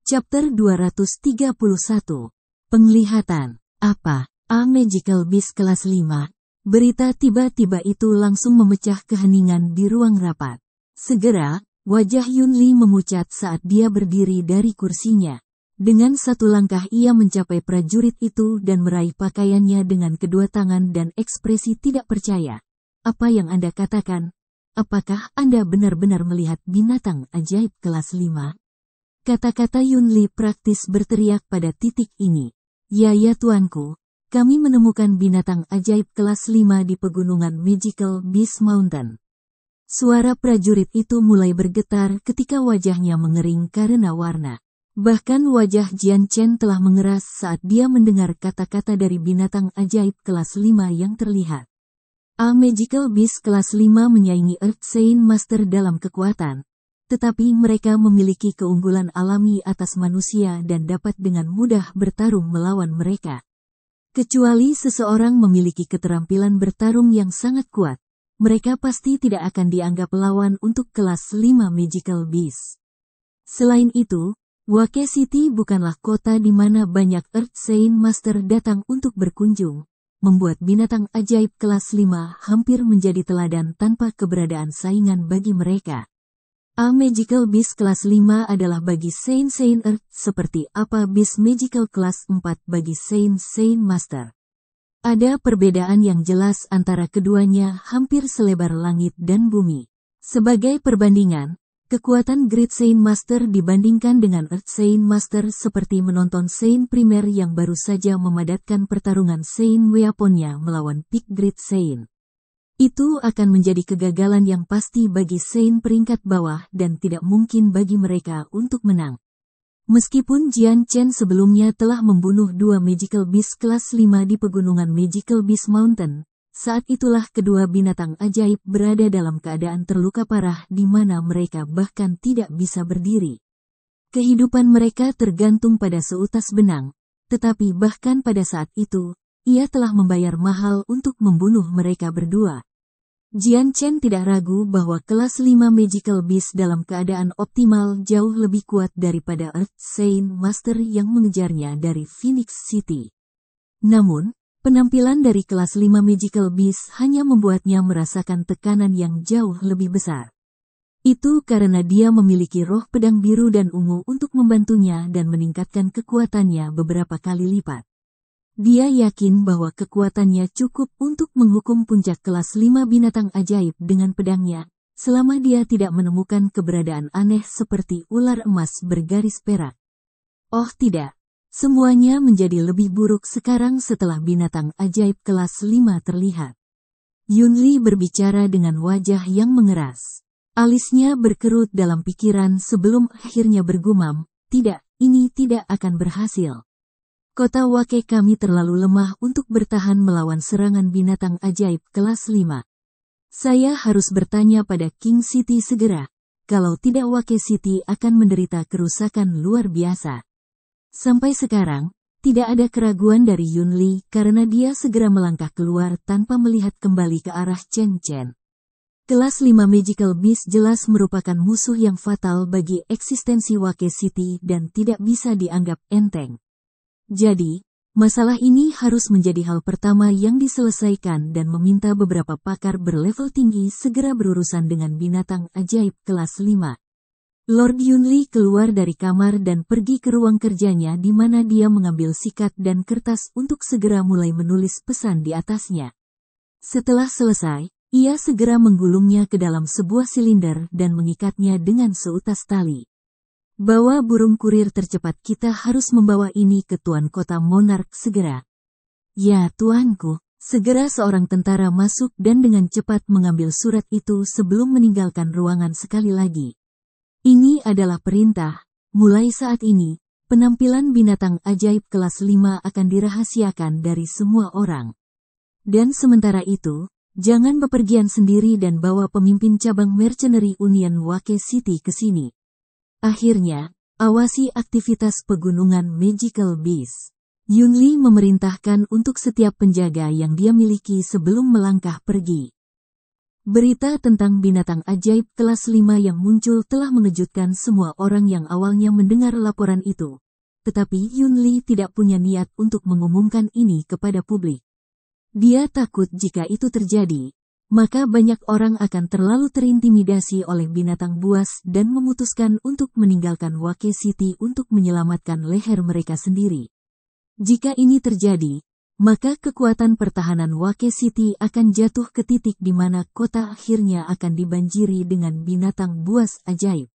Chapter 231. Penglihatan. Apa? A Magical Beast kelas 5. Berita tiba-tiba itu langsung memecah keheningan di ruang rapat. Segera, wajah Yunli memucat saat dia berdiri dari kursinya. Dengan satu langkah ia mencapai prajurit itu dan meraih pakaiannya dengan kedua tangan dan ekspresi tidak percaya. Apa yang Anda katakan? Apakah Anda benar-benar melihat binatang ajaib kelas 5? Kata-kata Yunli praktis berteriak pada titik ini. Ya tuanku, kami menemukan binatang ajaib kelas 5 di pegunungan Magical Beast Mountain. Suara prajurit itu mulai bergetar ketika wajahnya mengering karena warna. Bahkan wajah Jian Chen telah mengeras saat dia mendengar kata-kata dari binatang ajaib kelas 5 yang terlihat. A Magical Beast kelas 5 menyaingi Earth Saint Master dalam kekuatan. Tetapi mereka memiliki keunggulan alami atas manusia dan dapat dengan mudah bertarung melawan mereka. Kecuali seseorang memiliki keterampilan bertarung yang sangat kuat, mereka pasti tidak akan dianggap lawan untuk kelas 5 Magical Beast. Selain itu, Wake City bukanlah kota di mana banyak Earth Saint Master datang untuk berkunjung, membuat binatang ajaib kelas 5 hampir menjadi teladan tanpa keberadaan saingan bagi mereka. A Magical Beast kelas 5 adalah bagi Saint Earth seperti apa Beast Magical kelas 4 bagi Saint Master. Ada perbedaan yang jelas antara keduanya hampir selebar langit dan bumi. Sebagai perbandingan, kekuatan Great Saint Master dibandingkan dengan Earth Saint Master seperti menonton Saint Primer yang baru saja memadatkan pertarungan Saint Weaponnya melawan Peak Great Saint. Itu akan menjadi kegagalan yang pasti bagi Saint peringkat bawah dan tidak mungkin bagi mereka untuk menang. Meskipun Jian Chen sebelumnya telah membunuh dua Magical Beast kelas 5 di pegunungan Magical Beast Mountain, saat itulah kedua binatang ajaib berada dalam keadaan terluka parah di mana mereka bahkan tidak bisa berdiri. Kehidupan mereka tergantung pada seutas benang, tetapi bahkan pada saat itu, ia telah membayar mahal untuk membunuh mereka berdua. Jian Chen tidak ragu bahwa kelas 5 Magical Beast dalam keadaan optimal jauh lebih kuat daripada Earth Saint Master yang mengejarnya dari Phoenix City. Namun, penampilan dari kelas 5 Magical Beast hanya membuatnya merasakan tekanan yang jauh lebih besar. Itu karena dia memiliki roh pedang biru dan ungu untuk membantunya dan meningkatkan kekuatannya beberapa kali lipat. Dia yakin bahwa kekuatannya cukup untuk menghukum puncak kelas 5 binatang ajaib dengan pedangnya, selama dia tidak menemukan keberadaan aneh seperti ular emas bergaris perak. Oh tidak, semuanya menjadi lebih buruk sekarang setelah binatang ajaib kelas 5 terlihat. Yunli berbicara dengan wajah yang mengeras. Alisnya berkerut dalam pikiran sebelum akhirnya bergumam, tidak, ini tidak akan berhasil. Kota Wake kami terlalu lemah untuk bertahan melawan serangan binatang ajaib kelas 5. Saya harus bertanya pada King City segera, kalau tidak Wake City akan menderita kerusakan luar biasa. Sampai sekarang, tidak ada keraguan dari Yunli karena dia segera melangkah keluar tanpa melihat kembali ke arah Chen Chen. Kelas 5 Magical Beast jelas merupakan musuh yang fatal bagi eksistensi Wake City dan tidak bisa dianggap enteng. Jadi, masalah ini harus menjadi hal pertama yang diselesaikan dan meminta beberapa pakar berlevel tinggi segera berurusan dengan binatang ajaib kelas 5. Lord Yunli keluar dari kamar dan pergi ke ruang kerjanya di mana dia mengambil sikat dan kertas untuk segera mulai menulis pesan di atasnya. Setelah selesai, ia segera menggulungnya ke dalam sebuah silinder dan mengikatnya dengan seutas tali. Bawa burung kurir tercepat, kita harus membawa ini ke Tuan Kota Monarch segera. Ya tuanku, segera seorang tentara masuk dan dengan cepat mengambil surat itu sebelum meninggalkan ruangan sekali lagi. Ini adalah perintah, mulai saat ini, penampilan binatang ajaib kelas 5 akan dirahasiakan dari semua orang. Dan sementara itu, jangan bepergian sendiri dan bawa pemimpin cabang Mercenary Union Wake City ke sini. Akhirnya, awasi aktivitas pegunungan Magical Beast. Yunli memerintahkan untuk setiap penjaga yang dia miliki sebelum melangkah pergi. Berita tentang binatang ajaib kelas 5 yang muncul telah mengejutkan semua orang yang awalnya mendengar laporan itu. Tetapi Yun Li tidak punya niat untuk mengumumkan ini kepada publik. Dia takut jika itu terjadi, maka banyak orang akan terlalu terintimidasi oleh binatang buas dan memutuskan untuk meninggalkan Wake City untuk menyelamatkan leher mereka sendiri. Jika ini terjadi, maka kekuatan pertahanan Wake City akan jatuh ke titik di mana kota akhirnya akan dibanjiri dengan binatang buas ajaib.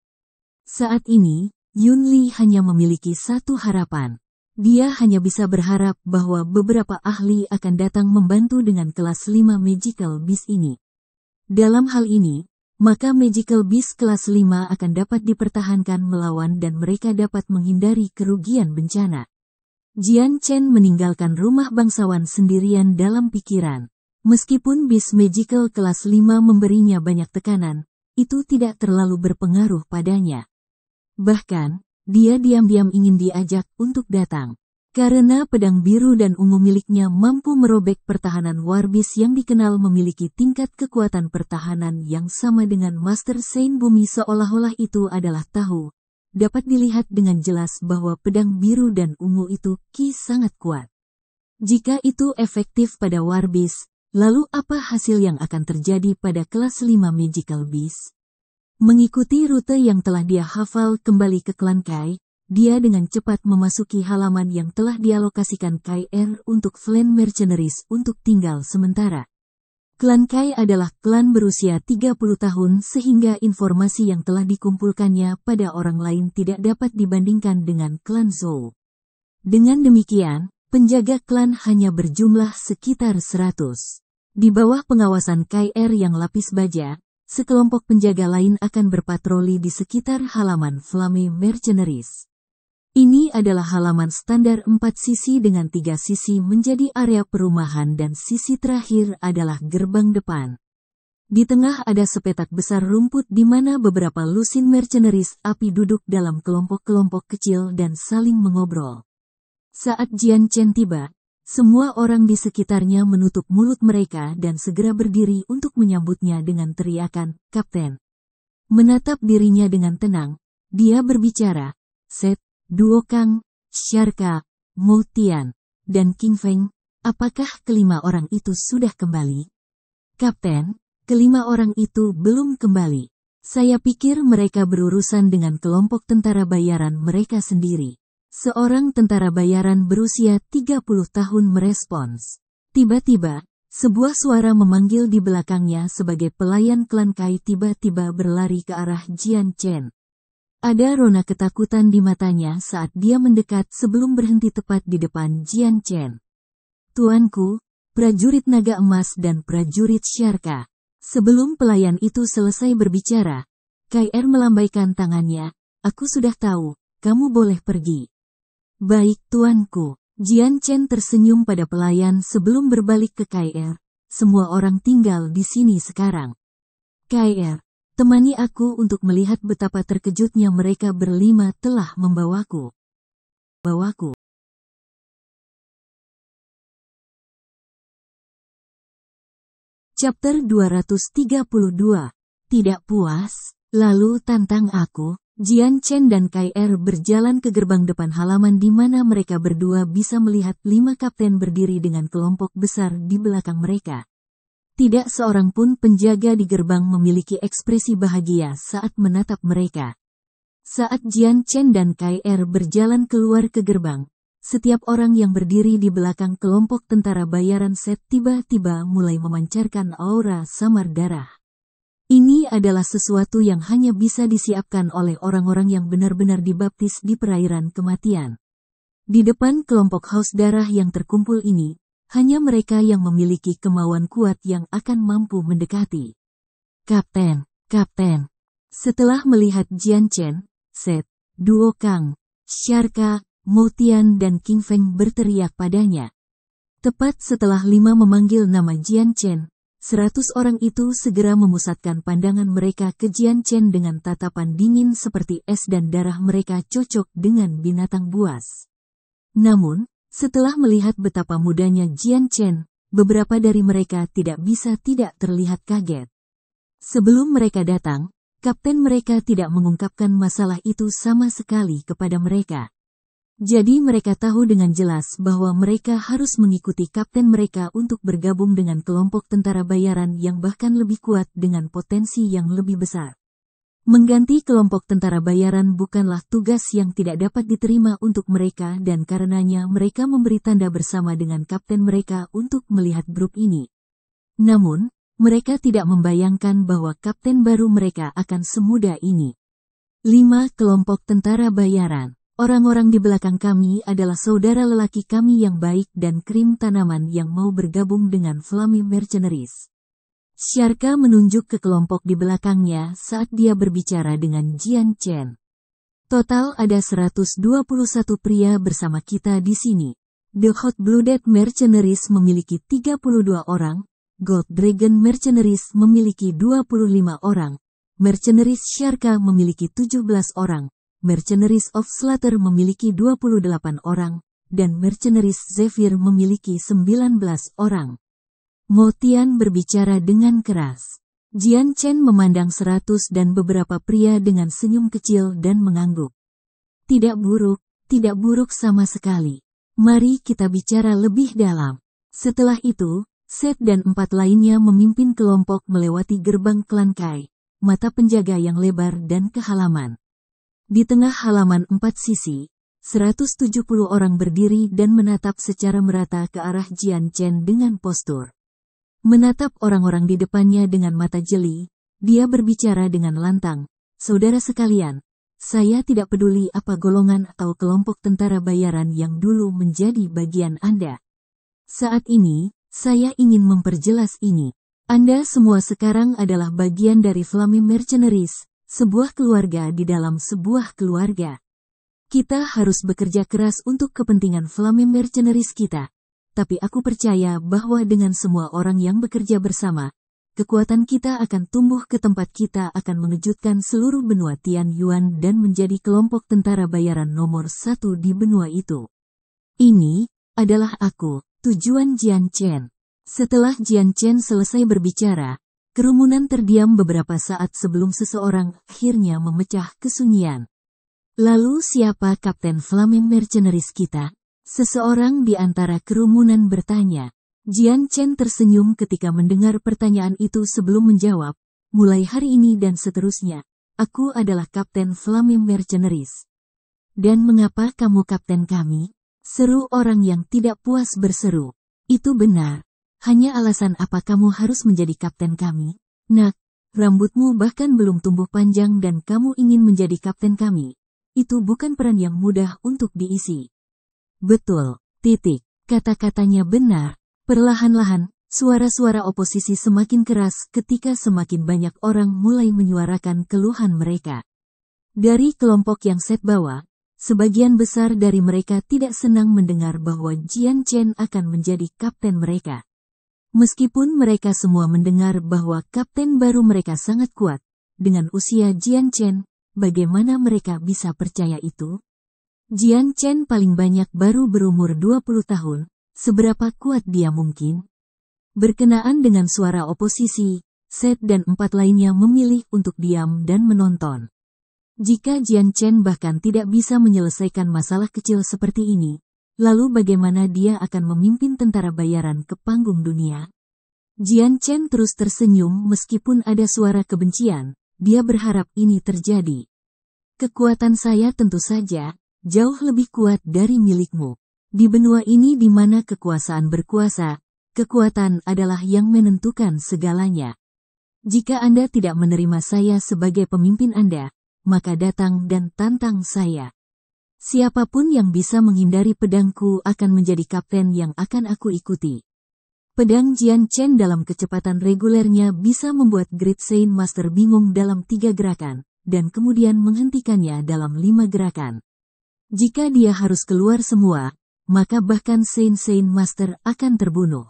Saat ini, Yun Li hanya memiliki satu harapan. Dia hanya bisa berharap bahwa beberapa ahli akan datang membantu dengan kelas 5 Magical Beast ini. Dalam hal ini, maka Magical Beast kelas 5 akan dapat dipertahankan melawan dan mereka dapat menghindari kerugian bencana. Jian Chen meninggalkan rumah bangsawan sendirian dalam pikiran. Meskipun Beast Magical kelas 5 memberinya banyak tekanan, itu tidak terlalu berpengaruh padanya. Bahkan, dia diam-diam ingin diajak untuk datang. Karena pedang biru dan ungu miliknya mampu merobek pertahanan Warbis yang dikenal memiliki tingkat kekuatan pertahanan yang sama dengan Master Saint Bumi, seolah-olah itu adalah tahu. Dapat dilihat dengan jelas bahwa pedang biru dan ungu itu sangat kuat. Jika itu efektif pada Warbis, lalu apa hasil yang akan terjadi pada kelas 5 Magical Beast? Mengikuti rute yang telah dia hafal kembali ke klan Kai, dia dengan cepat memasuki halaman yang telah dialokasikan KR untuk Flame Mercenaries untuk tinggal sementara. Klan Kai adalah klan berusia 30 tahun sehingga informasi yang telah dikumpulkannya pada orang lain tidak dapat dibandingkan dengan klan Zhou. Dengan demikian, penjaga klan hanya berjumlah sekitar 100. Di bawah pengawasan KR yang lapis baja, sekelompok penjaga lain akan berpatroli di sekitar halaman Flame Mercenaries. Ini adalah halaman standar 4 sisi dengan 3 sisi menjadi area perumahan dan sisi terakhir adalah gerbang depan. Di tengah ada sepetak besar rumput di mana beberapa lusin mercenaries api duduk dalam kelompok-kelompok kecil dan saling mengobrol. Saat Jian Chen tiba, semua orang di sekitarnya menutup mulut mereka dan segera berdiri untuk menyambutnya dengan teriakan, "Kapten." Menatap dirinya dengan tenang, dia berbicara, "Set, Duo Kang, Sharka, Mo Tian, dan King Feng, apakah kelima orang itu sudah kembali?" "Kapten, kelima orang itu belum kembali. Saya pikir mereka berurusan dengan kelompok tentara bayaran mereka sendiri." Seorang tentara bayaran berusia 30 tahun merespons. Tiba-tiba, sebuah suara memanggil di belakangnya sebagai pelayan klan Kai tiba-tiba berlari ke arah Jian Chen. Ada rona ketakutan di matanya saat dia mendekat sebelum berhenti tepat di depan Jian Chen. "Tuanku, prajurit naga emas dan prajurit Sharka." Sebelum pelayan itu selesai berbicara, KR melambaikan tangannya, "Aku sudah tahu, kamu boleh pergi." "Baik tuanku." Jian Chen tersenyum pada pelayan sebelum berbalik ke KR. "Semua orang tinggal di sini sekarang. KR, temani aku untuk melihat betapa terkejutnya mereka berlima telah membawaku." Chapter 232. Tidak puas? Lalu tantang aku. Jian Chen dan KR berjalan ke gerbang depan halaman di mana mereka berdua bisa melihat 5 kapten berdiri dengan kelompok besar di belakang mereka. Tidak seorang pun penjaga di gerbang memiliki ekspresi bahagia saat menatap mereka. Saat Jian Chen dan KR berjalan keluar ke gerbang, setiap orang yang berdiri di belakang kelompok tentara bayaran Set tiba-tiba mulai memancarkan aura samar darah. Ini adalah sesuatu yang hanya bisa disiapkan oleh orang-orang yang benar-benar dibaptis di perairan kematian. Di depan kelompok haus darah yang terkumpul ini, hanya mereka yang memiliki kemauan kuat yang akan mampu mendekati. "Kapten, Kapten." Setelah melihat Jian Chen, Set, Duo Kang, Sharka, Mo Tian dan King Feng berteriak padanya. Tepat setelah 5 memanggil nama Jian Chen, 100 orang itu segera memusatkan pandangan mereka ke Jian Chen dengan tatapan dingin seperti es dan darah mereka cocok dengan binatang buas. Namun, setelah melihat betapa mudanya Jian Chen, beberapa dari mereka tidak bisa tidak terlihat kaget. Sebelum mereka datang, kapten mereka tidak mengungkapkan masalah itu sama sekali kepada mereka. Jadi mereka tahu dengan jelas bahwa mereka harus mengikuti kapten mereka untuk bergabung dengan kelompok tentara bayaran yang bahkan lebih kuat dengan potensi yang lebih besar. Mengganti kelompok tentara bayaran bukanlah tugas yang tidak dapat diterima untuk mereka dan karenanya mereka memberi tanda bersama dengan kapten mereka untuk melihat grup ini. Namun, mereka tidak membayangkan bahwa kapten baru mereka akan semudah ini. 5. Kelompok tentara bayaran. Orang-orang di belakang kami adalah saudara lelaki kami yang baik dan krim tanaman yang mau bergabung dengan Flaming Mercenaries. Sharka menunjuk ke kelompok di belakangnya saat dia berbicara dengan Jian Chen. Total ada 121 pria bersama kita di sini. The Hot-Blooded Mercenaries memiliki 32 orang, Gold Dragon Mercenaries memiliki 25 orang, Mercenaries Sharka memiliki 17 orang, Mercenaries of Slaughter memiliki 28 orang, dan Mercenaries Zephyr memiliki 19 orang. Mo Tian berbicara dengan keras. Jian Chen memandang 100 dan beberapa pria dengan senyum kecil dan mengangguk. Tidak buruk sama sekali. Mari kita bicara lebih dalam. Setelah itu, Seth dan 4 lainnya memimpin kelompok melewati gerbang klan Kai, mata penjaga yang lebar dan ke halaman. Di tengah halaman 4 sisi, 170 orang berdiri dan menatap secara merata ke arah Jian Chen dengan postur. Menatap orang-orang di depannya dengan mata jeli, dia berbicara dengan lantang. Saudara sekalian, saya tidak peduli apa golongan atau kelompok tentara bayaran yang dulu menjadi bagian Anda. Saat ini, saya ingin memperjelas ini. Anda semua sekarang adalah bagian dari Flaming Mercenaries, sebuah keluarga di dalam sebuah keluarga. Kita harus bekerja keras untuk kepentingan Flaming Mercenaries kita. Tapi aku percaya bahwa dengan semua orang yang bekerja bersama, kekuatan kita akan tumbuh ke tempat kita akan mengejutkan seluruh benua Tian Yuan dan menjadi kelompok tentara bayaran nomor 1 di benua itu. Ini adalah aku, tujuan Jian Chen. Setelah Jian Chen selesai berbicara, kerumunan terdiam beberapa saat sebelum seseorang akhirnya memecah kesunyian. Lalu siapa Kapten Flaming Mercenaries kita? Seseorang di antara kerumunan bertanya. Jian Chen tersenyum ketika mendengar pertanyaan itu sebelum menjawab, mulai hari ini dan seterusnya, aku adalah Kapten Flaming Mercenaries. Dan mengapa kamu kapten kami? Seru orang yang tidak puas berseru. Itu benar. Hanya alasan apa kamu harus menjadi kapten kami? Nak, rambutmu bahkan belum tumbuh panjang dan kamu ingin menjadi kapten kami. Itu bukan peran yang mudah untuk diisi. Betul, kata-katanya benar. Perlahan-lahan, suara-suara oposisi semakin keras ketika semakin banyak orang mulai menyuarakan keluhan mereka. Dari kelompok yang Seth bawa, sebagian besar dari mereka tidak senang mendengar bahwa Jian Chen akan menjadi kapten mereka. Meskipun mereka semua mendengar bahwa kapten baru mereka sangat kuat, dengan usia Jian Chen, bagaimana mereka bisa percaya itu? Jian Chen paling banyak baru berumur 20 tahun, seberapa kuat dia mungkin? Berkenaan dengan suara oposisi, Seth dan 4 lainnya memilih untuk diam dan menonton. Jika Jian Chen bahkan tidak bisa menyelesaikan masalah kecil seperti ini, lalu bagaimana dia akan memimpin tentara bayaran ke panggung dunia? Jian Chen terus tersenyum meskipun ada suara kebencian, dia berharap ini terjadi. Kekuatan saya tentu saja jauh lebih kuat dari milikmu. Di benua ini di mana kekuasaan berkuasa, kekuatan adalah yang menentukan segalanya. Jika Anda tidak menerima saya sebagai pemimpin Anda, maka datang dan tantang saya. Siapapun yang bisa menghindari pedangku akan menjadi kapten yang akan aku ikuti. Pedang Jian Chen dalam kecepatan regulernya bisa membuat Great Saint Master bingung dalam 3 gerakan, dan kemudian menghentikannya dalam 5 gerakan. Jika dia harus keluar semua, maka bahkan Saint Master akan terbunuh.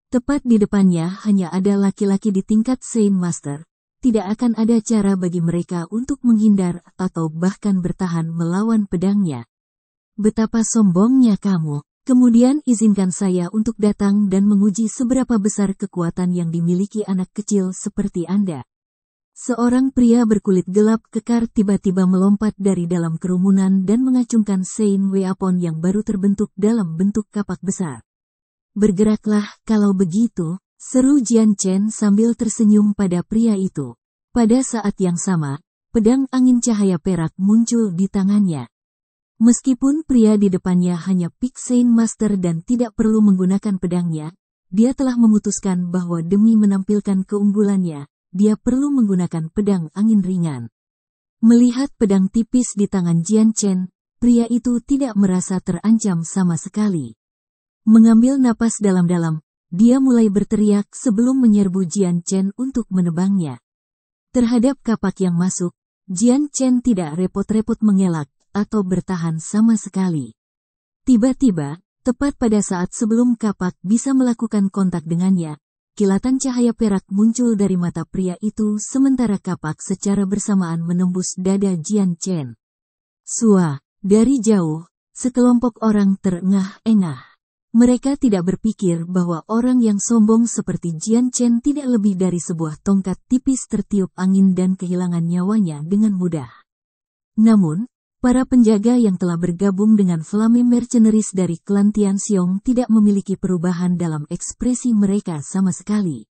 Tepat di depannya hanya ada laki-laki di tingkat Saint Master, tidak akan ada cara bagi mereka untuk menghindar atau bahkan bertahan melawan pedangnya. Betapa sombongnya kamu, kemudian izinkan saya untuk datang dan menguji seberapa besar kekuatan yang dimiliki anak kecil seperti Anda. Seorang pria berkulit gelap kekar tiba-tiba melompat dari dalam kerumunan dan mengacungkan Sein Weapon yang baru terbentuk dalam bentuk kapak besar. "Bergeraklah kalau begitu," seru Jian Chen sambil tersenyum pada pria itu. Pada saat yang sama, pedang angin cahaya perak muncul di tangannya. Meskipun pria di depannya hanya Pixane Master dan tidak perlu menggunakan pedangnya, dia telah memutuskan bahwa demi menampilkan keunggulannya, dia perlu menggunakan pedang angin ringan. Melihat pedang tipis di tangan Jian Chen, pria itu tidak merasa terancam sama sekali. Mengambil napas dalam-dalam, dia mulai berteriak sebelum menyerbu Jian Chen untuk menebangnya. Terhadap kapak yang masuk, Jian Chen tidak repot-repot mengelak atau bertahan sama sekali. Tiba-tiba, tepat pada saat sebelum kapak bisa melakukan kontak dengannya, kilatan cahaya perak muncul dari mata pria itu sementara kapak secara bersamaan menembus dada Jian Chen. Sua, dari jauh, sekelompok orang terengah-engah. Mereka tidak berpikir bahwa orang yang sombong seperti Jian Chen tidak lebih dari sebuah tongkat tipis tertiup angin dan kehilangan nyawanya dengan mudah. Namun, para penjaga yang telah bergabung dengan Flame Mercenaries dari klan Tianxiong tidak memiliki perubahan dalam ekspresi mereka sama sekali.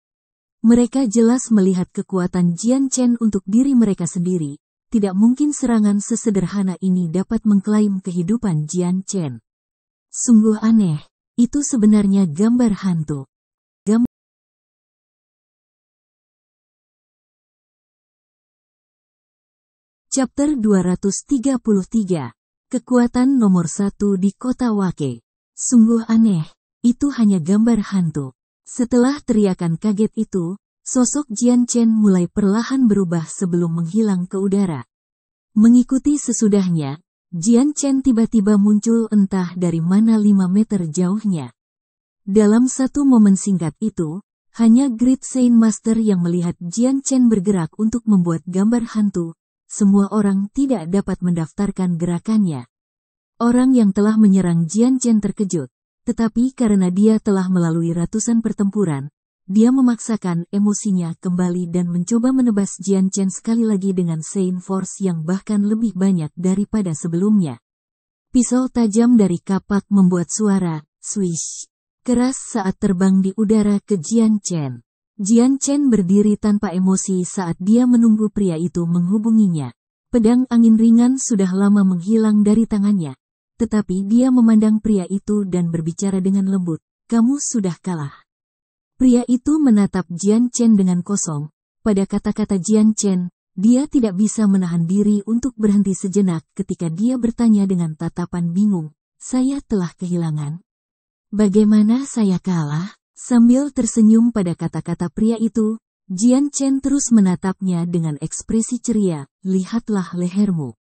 Mereka jelas melihat kekuatan Jian Chen untuk diri mereka sendiri. Tidak mungkin serangan sesederhana ini dapat mengklaim kehidupan Jian Chen. Sungguh aneh, itu sebenarnya gambar hantu. Chapter 233. Kekuatan nomor 1 di kota Wake. Sungguh aneh, itu hanya gambar hantu. Setelah teriakan kaget itu, sosok Jian Chen mulai perlahan berubah sebelum menghilang ke udara. Mengikuti sesudahnya, Jian Chen tiba-tiba muncul entah dari mana 5 meter jauhnya. Dalam satu momen singkat itu, hanya Great Saint Master yang melihat Jian Chen bergerak untuk membuat gambar hantu. Semua orang tidak dapat mendaftarkan gerakannya. Orang yang telah menyerang Jian Chen terkejut, tetapi karena dia telah melalui ratusan pertempuran, dia memaksakan emosinya kembali dan mencoba menebas Jian Chen sekali lagi dengan Saint Force yang bahkan lebih banyak daripada sebelumnya. Pisau tajam dari kapak membuat suara swish keras saat terbang di udara ke Jian Chen. Jian Chen berdiri tanpa emosi saat dia menunggu pria itu menghubunginya. Pedang angin ringan sudah lama menghilang dari tangannya. Tetapi dia memandang pria itu dan berbicara dengan lembut. "Kamu sudah kalah." Pria itu menatap Jian Chen dengan kosong. Pada kata-kata Jian Chen, dia tidak bisa menahan diri untuk berhenti sejenak ketika dia bertanya dengan tatapan bingung. "Saya telah kehilangan. Bagaimana saya kalah?" Sambil tersenyum pada kata-kata pria itu, Jian Chen terus menatapnya dengan ekspresi ceria, "Lihatlah lehermu."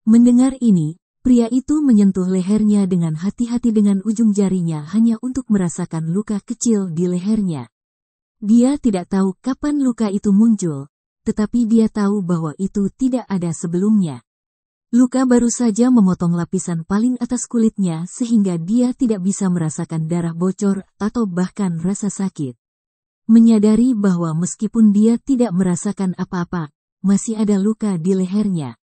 Mendengar ini, pria itu menyentuh lehernya dengan hati-hati dengan ujung jarinya hanya untuk merasakan luka kecil di lehernya. Dia tidak tahu kapan luka itu muncul, tetapi dia tahu bahwa itu tidak ada sebelumnya. Luka baru saja memotong lapisan paling atas kulitnya sehingga dia tidak bisa merasakan darah bocor atau bahkan rasa sakit. Menyadari bahwa meskipun dia tidak merasakan apa-apa, masih ada luka di lehernya.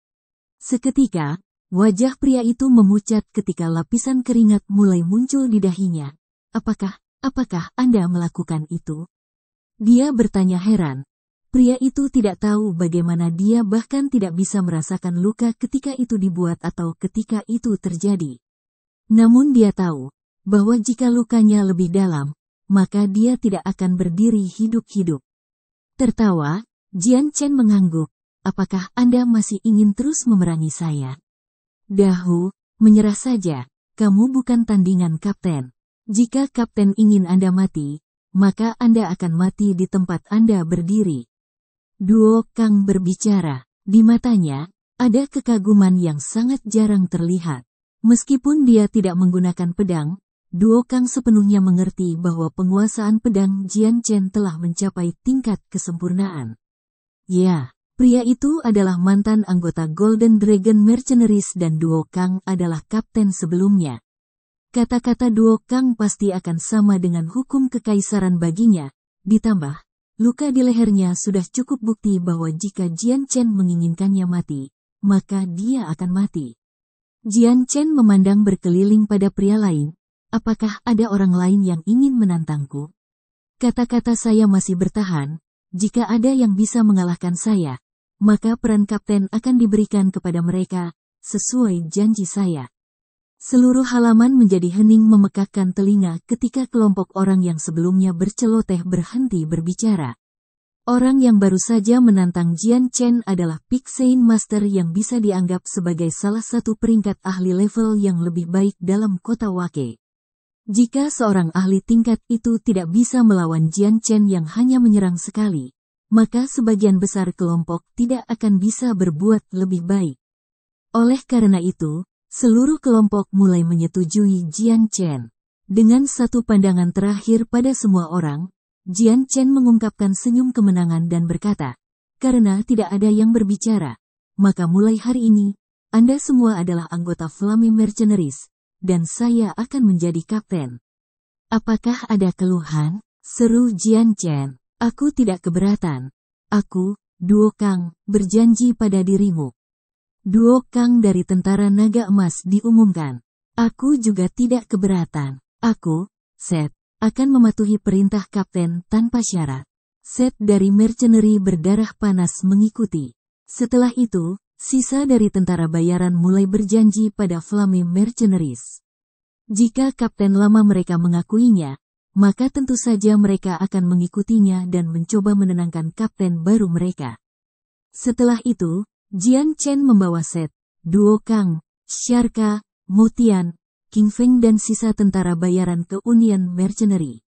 Seketika, wajah pria itu memucat ketika lapisan keringat mulai muncul di dahinya. Apakah Anda melakukan itu?" Dia bertanya heran. Pria itu tidak tahu bagaimana dia bahkan tidak bisa merasakan luka ketika itu dibuat atau ketika itu terjadi. Namun dia tahu bahwa jika lukanya lebih dalam, maka dia tidak akan berdiri hidup-hidup. Tertawa, Jian Chen mengangguk. "Apakah Anda masih ingin terus memerangi saya?" "Dahu, menyerah saja. Kamu bukan tandingan Kapten. Jika Kapten ingin Anda mati, maka Anda akan mati di tempat Anda berdiri." Duo Kang berbicara. Di matanya, ada kekaguman yang sangat jarang terlihat. Meskipun dia tidak menggunakan pedang, Duo Kang sepenuhnya mengerti bahwa penguasaan pedang Jian Chen telah mencapai tingkat kesempurnaan. Ya, pria itu adalah mantan anggota Golden Dragon Mercenaries dan Duo Kang adalah kapten sebelumnya. Kata-kata Duo Kang pasti akan sama dengan hukum kekaisaran baginya, ditambah luka di lehernya sudah cukup bukti bahwa jika Jian Chen menginginkannya mati, maka dia akan mati. Jian Chen memandang berkeliling pada pria lain. Apakah ada orang lain yang ingin menantangku? Kata-kata saya masih bertahan. Jika ada yang bisa mengalahkan saya, maka peran kapten akan diberikan kepada mereka, sesuai janji saya. Seluruh halaman menjadi hening memekakkan telinga ketika kelompok orang yang sebelumnya berceloteh berhenti berbicara. Orang yang baru saja menantang Jian Chen adalah Pixane Master yang bisa dianggap sebagai salah satu peringkat ahli level yang lebih baik dalam kota Wake. Jika seorang ahli tingkat itu tidak bisa melawan Jian Chen yang hanya menyerang sekali, maka sebagian besar kelompok tidak akan bisa berbuat lebih baik. Oleh karena itu, seluruh kelompok mulai menyetujui Jian Chen. Dengan satu pandangan terakhir pada semua orang, Jian Chen mengungkapkan senyum kemenangan dan berkata, "Karena tidak ada yang berbicara, maka mulai hari ini, Anda semua adalah anggota Flame Mercenaries, dan saya akan menjadi kapten." "Apakah ada keluhan?" seru Jian Chen. "Aku tidak keberatan. Aku, Duo Kang, berjanji pada dirimu." Duo Kang dari Tentara Naga Emas diumumkan. "Aku juga tidak keberatan. Aku, Seth, akan mematuhi perintah kapten tanpa syarat." Seth dari Mercenary berdarah panas mengikuti. Setelah itu, sisa dari tentara bayaran mulai berjanji pada Flame Mercenaries. Jika kapten lama mereka mengakuinya, maka tentu saja mereka akan mengikutinya dan mencoba menenangkan kapten baru mereka. Setelah itu, Jian Chen membawa Seth, Duo Kang, Sharka, Motian, King Feng dan sisa tentara bayaran ke Union Mercenary.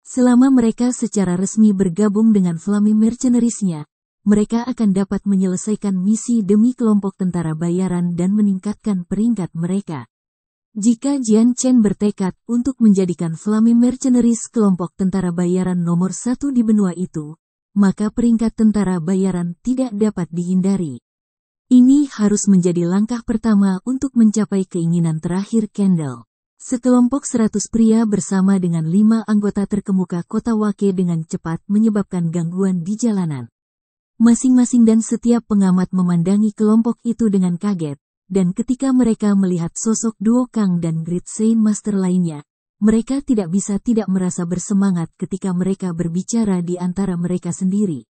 Selama mereka secara resmi bergabung dengan Flame Mercenariesnya, mereka akan dapat menyelesaikan misi demi kelompok tentara bayaran dan meningkatkan peringkat mereka. Jika Jian Chen bertekad untuk menjadikan Flame Mercenaries kelompok tentara bayaran nomor 1 di benua itu, maka peringkat tentara bayaran tidak dapat dihindari. Ini harus menjadi langkah pertama untuk mencapai keinginan terakhir Kendall. Sekelompok 100 pria bersama dengan 5 anggota terkemuka kota Wake dengan cepat menyebabkan gangguan di jalanan. Masing-masing dan setiap pengamat memandangi kelompok itu dengan kaget, dan ketika mereka melihat sosok Duo Kang dan Great Saint Master lainnya, mereka tidak bisa tidak merasa bersemangat ketika mereka berbicara di antara mereka sendiri.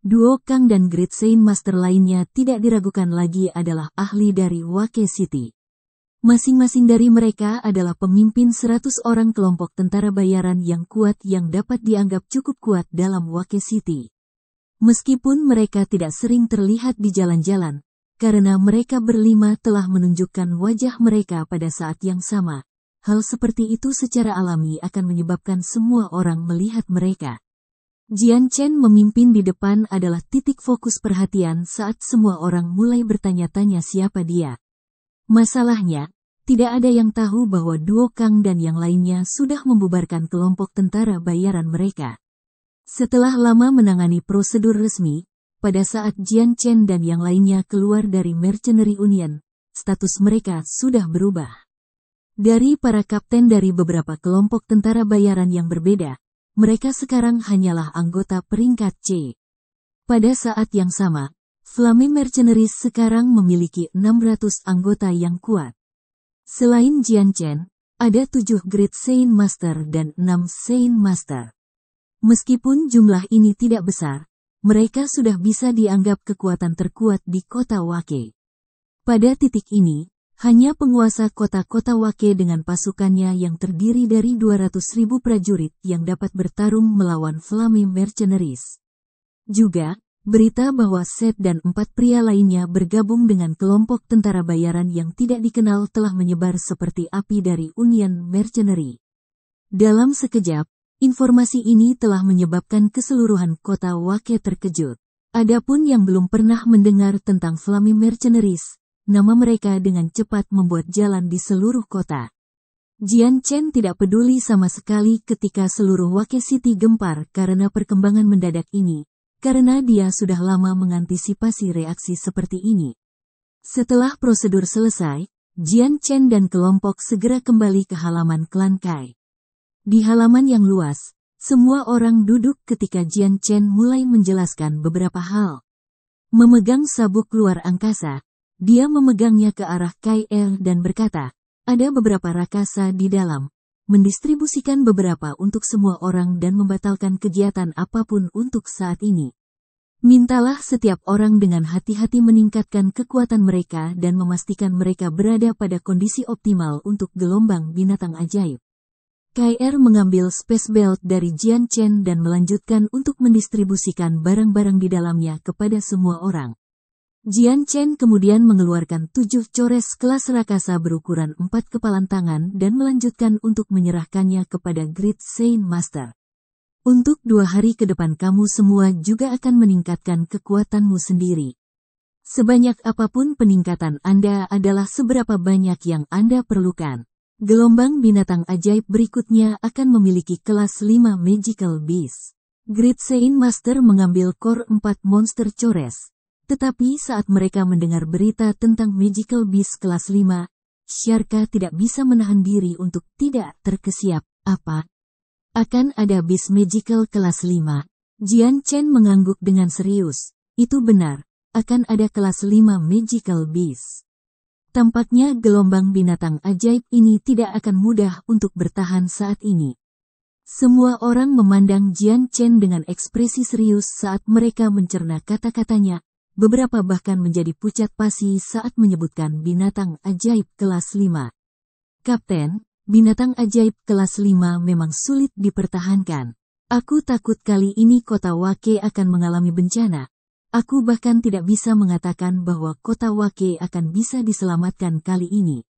Duo Kang dan Great Saint Master lainnya tidak diragukan lagi adalah ahli dari Wake City. Masing-masing dari mereka adalah pemimpin 100 orang kelompok tentara bayaran yang kuat yang dapat dianggap cukup kuat dalam Wake City. Meskipun mereka tidak sering terlihat di jalan-jalan, karena mereka berlima telah menunjukkan wajah mereka pada saat yang sama, hal seperti itu secara alami akan menyebabkan semua orang melihat mereka. Jian Chen memimpin di depan adalah titik fokus perhatian saat semua orang mulai bertanya-tanya siapa dia. Masalahnya, tidak ada yang tahu bahwa Duo Kang dan yang lainnya sudah membubarkan kelompok tentara bayaran mereka. Setelah lama menangani prosedur resmi, pada saat Jian Chen dan yang lainnya keluar dari Mercenary Union, status mereka sudah berubah. Dari para kapten dari beberapa kelompok tentara bayaran yang berbeda, mereka sekarang hanyalah anggota peringkat C. Pada saat yang sama, Flame Mercenaries sekarang memiliki 600 anggota yang kuat. Selain Jian Chen, ada 7 Great Saint Master dan 6 Saint Master. Meskipun jumlah ini tidak besar, mereka sudah bisa dianggap kekuatan terkuat di kota Wake. Pada titik ini, hanya penguasa kota-kota Wake dengan pasukannya yang terdiri dari 200.000 prajurit yang dapat bertarung melawan Flame Mercenaries. Juga, berita bahwa Seth dan 4 pria lainnya bergabung dengan kelompok tentara bayaran yang tidak dikenal telah menyebar seperti api dari Union Mercenary. Dalam sekejap, informasi ini telah menyebabkan keseluruhan kota Wake terkejut. Adapun yang belum pernah mendengar tentang Flame Mercenaries, nama mereka dengan cepat membuat jalan di seluruh kota. Jian Chen tidak peduli sama sekali ketika seluruh Wake City gempar karena perkembangan mendadak ini, karena dia sudah lama mengantisipasi reaksi seperti ini. Setelah prosedur selesai, Jian Chen dan kelompok segera kembali ke halaman klan Kai. Di halaman yang luas, Semua orang duduk ketika Jian Chen mulai menjelaskan beberapa hal. Memegang sabuk luar angkasa, dia memegangnya ke arah KR dan berkata, ada beberapa rakasa di dalam, mendistribusikan beberapa untuk semua orang dan membatalkan kegiatan apapun untuk saat ini. Mintalah setiap orang dengan hati-hati meningkatkan kekuatan mereka dan memastikan mereka berada pada kondisi optimal untuk gelombang binatang ajaib. KR mengambil space belt dari Jian Chen dan melanjutkan untuk mendistribusikan barang-barang di dalamnya kepada semua orang. Jian Chen kemudian mengeluarkan 7 cores kelas rakasa berukuran 4 kepalan tangan dan melanjutkan untuk menyerahkannya kepada Great Saint Master. Untuk 2 hari ke depan kamu semua juga akan meningkatkan kekuatanmu sendiri. Sebanyak apapun peningkatan Anda adalah seberapa banyak yang Anda perlukan. Gelombang binatang ajaib berikutnya akan memiliki kelas 5 Magical Beast. Great Saint Master mengambil core 4 monster cores. Tetapi saat mereka mendengar berita tentang Magical Beast kelas 5, Sharka tidak bisa menahan diri untuk tidak terkesiap. Apa? Akan ada Beast Magical kelas 5? Jian Chen mengangguk dengan serius. Itu benar, akan ada kelas 5 Magical Beast. Tampaknya gelombang binatang ajaib ini tidak akan mudah untuk bertahan saat ini. Semua orang memandang Jian Chen dengan ekspresi serius saat mereka mencerna kata-katanya, beberapa bahkan menjadi pucat pasi saat menyebutkan binatang ajaib kelas 5. Kapten, binatang ajaib kelas 5 memang sulit dipertahankan. Aku takut kali ini kota Wake akan mengalami bencana. Aku bahkan tidak bisa mengatakan bahwa kota Wake akan bisa diselamatkan kali ini.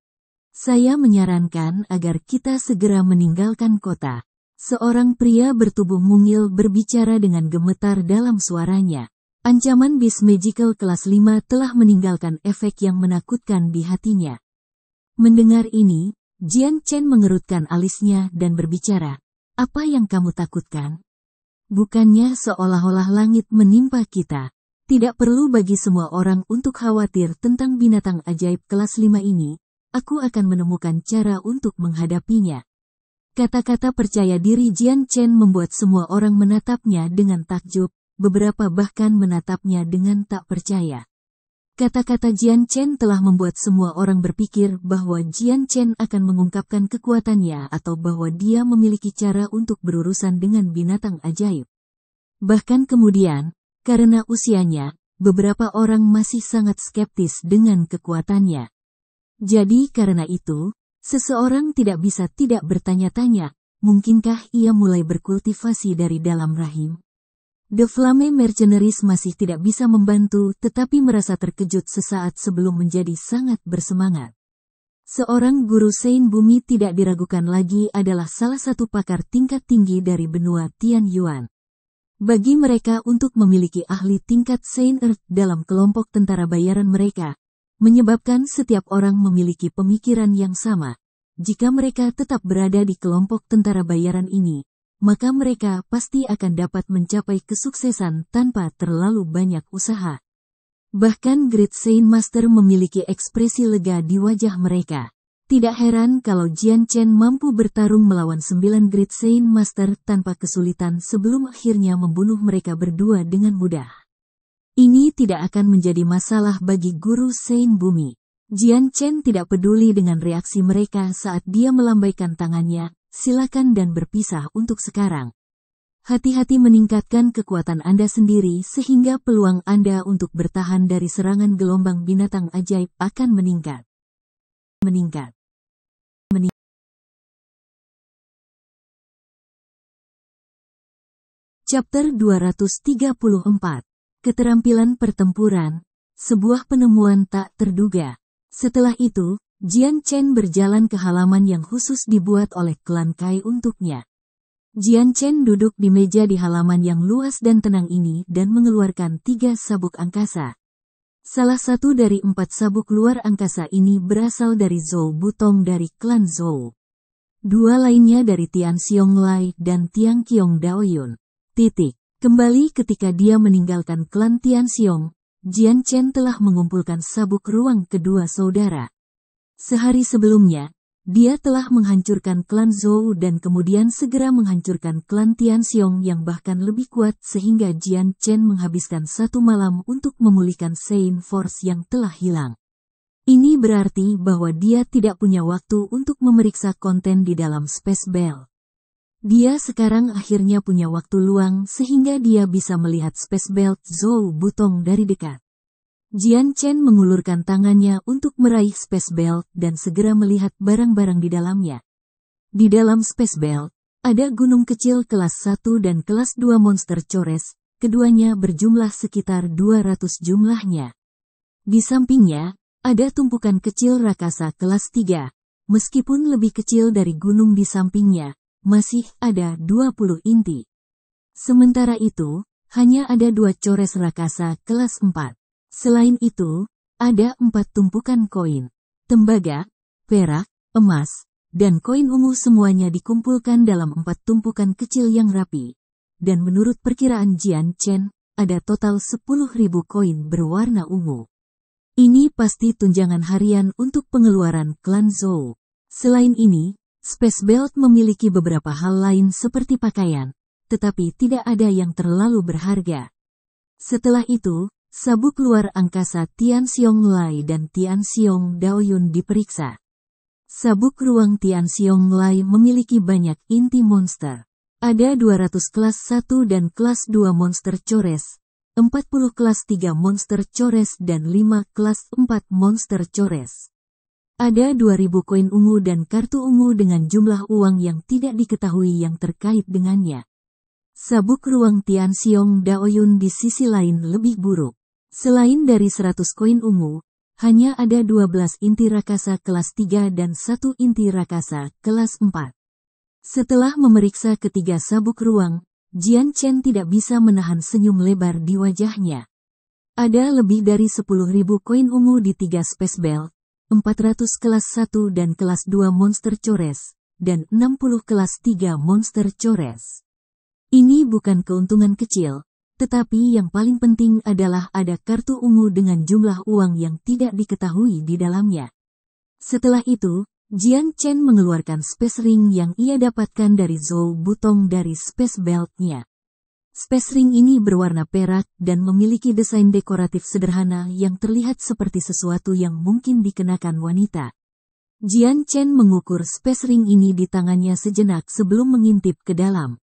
Saya menyarankan agar kita segera meninggalkan kota. Seorang pria bertubuh mungil berbicara dengan gemetar dalam suaranya. Ancaman Beast Magical kelas 5 telah meninggalkan efek yang menakutkan di hatinya. Mendengar ini, Jian Chen mengerutkan alisnya dan berbicara, apa yang kamu takutkan? Bukannya seolah-olah langit menimpa kita. Tidak perlu bagi semua orang untuk khawatir tentang binatang ajaib kelas 5 ini, aku akan menemukan cara untuk menghadapinya. Kata-kata percaya diri Jian Chen membuat semua orang menatapnya dengan takjub, beberapa bahkan menatapnya dengan tak percaya. Kata-kata Jian Chen telah membuat semua orang berpikir bahwa Jian Chen akan mengungkapkan kekuatannya atau bahwa dia memiliki cara untuk berurusan dengan binatang ajaib. Bahkan kemudian, karena usianya, beberapa orang masih sangat skeptis dengan kekuatannya. Jadi karena itu, seseorang tidak bisa tidak bertanya-tanya, mungkinkah ia mulai berkultivasi dari dalam rahim? The Flame Mercenaries masih tidak bisa membantu tetapi merasa terkejut sesaat sebelum menjadi sangat bersemangat. Seorang guru Saint Bumi tidak diragukan lagi adalah salah satu pakar tingkat tinggi dari benua Tian Yuan. Bagi mereka untuk memiliki ahli tingkat Saint Earth dalam kelompok tentara bayaran mereka, menyebabkan setiap orang memiliki pemikiran yang sama. Jika mereka tetap berada di kelompok tentara bayaran ini, maka mereka pasti akan dapat mencapai kesuksesan tanpa terlalu banyak usaha. Bahkan Great Saint Master memiliki ekspresi lega di wajah mereka. Tidak heran kalau Jian Chen mampu bertarung melawan 9 Great Saint Master tanpa kesulitan sebelum akhirnya membunuh mereka berdua dengan mudah. Ini tidak akan menjadi masalah bagi guru Saint Bumi. Jian Chen tidak peduli dengan reaksi mereka saat dia melambaikan tangannya, silakan dan berpisah untuk sekarang. Hati-hati meningkatkan kekuatan Anda sendiri sehingga peluang Anda untuk bertahan dari serangan gelombang binatang ajaib akan meningkat. Chapter 234. Keterampilan pertempuran, sebuah penemuan tak terduga. Setelah itu, Jian Chen berjalan ke halaman yang khusus dibuat oleh klan Kai untuknya. Jian Chen duduk di meja di halaman yang luas dan tenang ini dan mengeluarkan 3 sabuk angkasa. Salah satu dari 4 sabuk luar angkasa ini berasal dari Zhou Butong dari klan Zhou. 2 lainnya dari Tian Xiong Lai dan Tiang Qiong Daoyun. Kembali ketika dia meninggalkan klan Tian Xiong, Jian Chen telah mengumpulkan sabuk ruang kedua saudara. Sehari sebelumnya, Dia telah menghancurkan klan Zhou dan kemudian segera menghancurkan klan Tianxiong yang bahkan lebih kuat sehingga Jian Chen menghabiskan 1 malam untuk memulihkan Sein Force yang telah hilang. Ini berarti bahwa dia tidak punya waktu untuk memeriksa konten di dalam Space Belt. Dia sekarang akhirnya punya waktu luang sehingga dia bisa melihat Space Belt Zhou Butong dari dekat. Jian Chen mengulurkan tangannya untuk meraih Space Belt dan segera melihat barang-barang di dalamnya. Di dalam Space Belt, ada gunung kecil kelas 1 dan kelas 2 monster cores, keduanya berjumlah sekitar 200 jumlahnya. Di sampingnya, ada tumpukan kecil rakasa kelas 3, meskipun lebih kecil dari gunung di sampingnya, masih ada 20 inti. Sementara itu, hanya ada 2 cores rakasa kelas 4. Selain itu, ada 4 tumpukan koin, tembaga, perak, emas, dan koin ungu semuanya dikumpulkan dalam 4 tumpukan kecil yang rapi. Dan menurut perkiraan Jian Chen, ada total 10.000 koin berwarna ungu. Ini pasti tunjangan harian untuk pengeluaran klan Zhou. Selain ini, Space Belt memiliki beberapa hal lain seperti pakaian, tetapi tidak ada yang terlalu berharga. Setelah itu, sabuk luar angkasa Tianxiong Lai dan Tianxiong Daoyun diperiksa. Sabuk ruang Tianxiong Lai memiliki banyak inti monster. Ada 200 kelas 1 dan kelas 2 monster cores, 40 kelas 3 monster cores dan 5 kelas 4 monster cores. Ada 2000 koin ungu dan kartu ungu dengan jumlah uang yang tidak diketahui yang terkait dengannya. Sabuk ruang Tianxiong Daoyun di sisi lain lebih buruk. Selain dari 100 koin ungu, hanya ada 12 inti rakasa kelas 3 dan 1 inti rakasa kelas 4. Setelah memeriksa ketiga sabuk ruang, Jian Chen tidak bisa menahan senyum lebar di wajahnya. Ada lebih dari 10.000 koin ungu di 3 Space Belt, 400 kelas 1 dan kelas 2 monster cores, dan 60 kelas 3 monster cores. Ini bukan keuntungan kecil. Tetapi yang paling penting adalah ada kartu ungu dengan jumlah uang yang tidak diketahui di dalamnya. Setelah itu, Jian Chen mengeluarkan Space Ring yang ia dapatkan dari Zhou Butong dari Space Belt-nya. Space Ring ini berwarna perak dan memiliki desain dekoratif sederhana yang terlihat seperti sesuatu yang mungkin dikenakan wanita. Jian Chen mengukur Space Ring ini di tangannya sejenak sebelum mengintip ke dalam.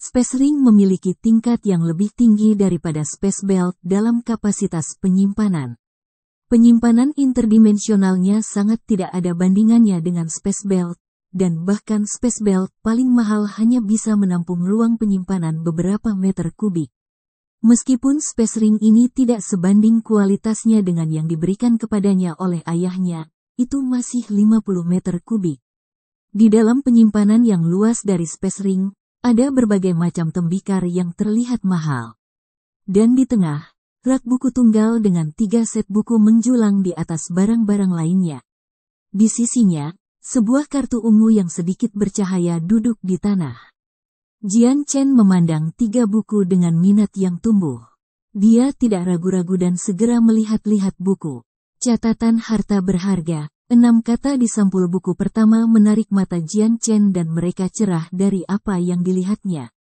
Space Ring memiliki tingkat yang lebih tinggi daripada Space Belt dalam kapasitas penyimpanan. Penyimpanan interdimensionalnya sangat tidak ada bandingannya dengan Space Belt, dan bahkan Space Belt paling mahal hanya bisa menampung ruang penyimpanan beberapa meter kubik. Meskipun Space Ring ini tidak sebanding kualitasnya dengan yang diberikan kepadanya oleh ayahnya, itu masih 50 meter kubik. Di dalam penyimpanan yang luas dari Space Ring, ada berbagai macam tembikar yang terlihat mahal. Dan di tengah, rak buku tunggal dengan 3 set buku menjulang di atas barang-barang lainnya. Di sisinya, sebuah kartu ungu yang sedikit bercahaya duduk di tanah. Jian Chen memandang 3 buku dengan minat yang tumbuh. Dia tidak ragu-ragu dan segera melihat-lihat buku. Catatan harta berharga. 6 kata di sampul buku pertama menarik mata Jian Chen dan mereka cerah dari apa yang dilihatnya.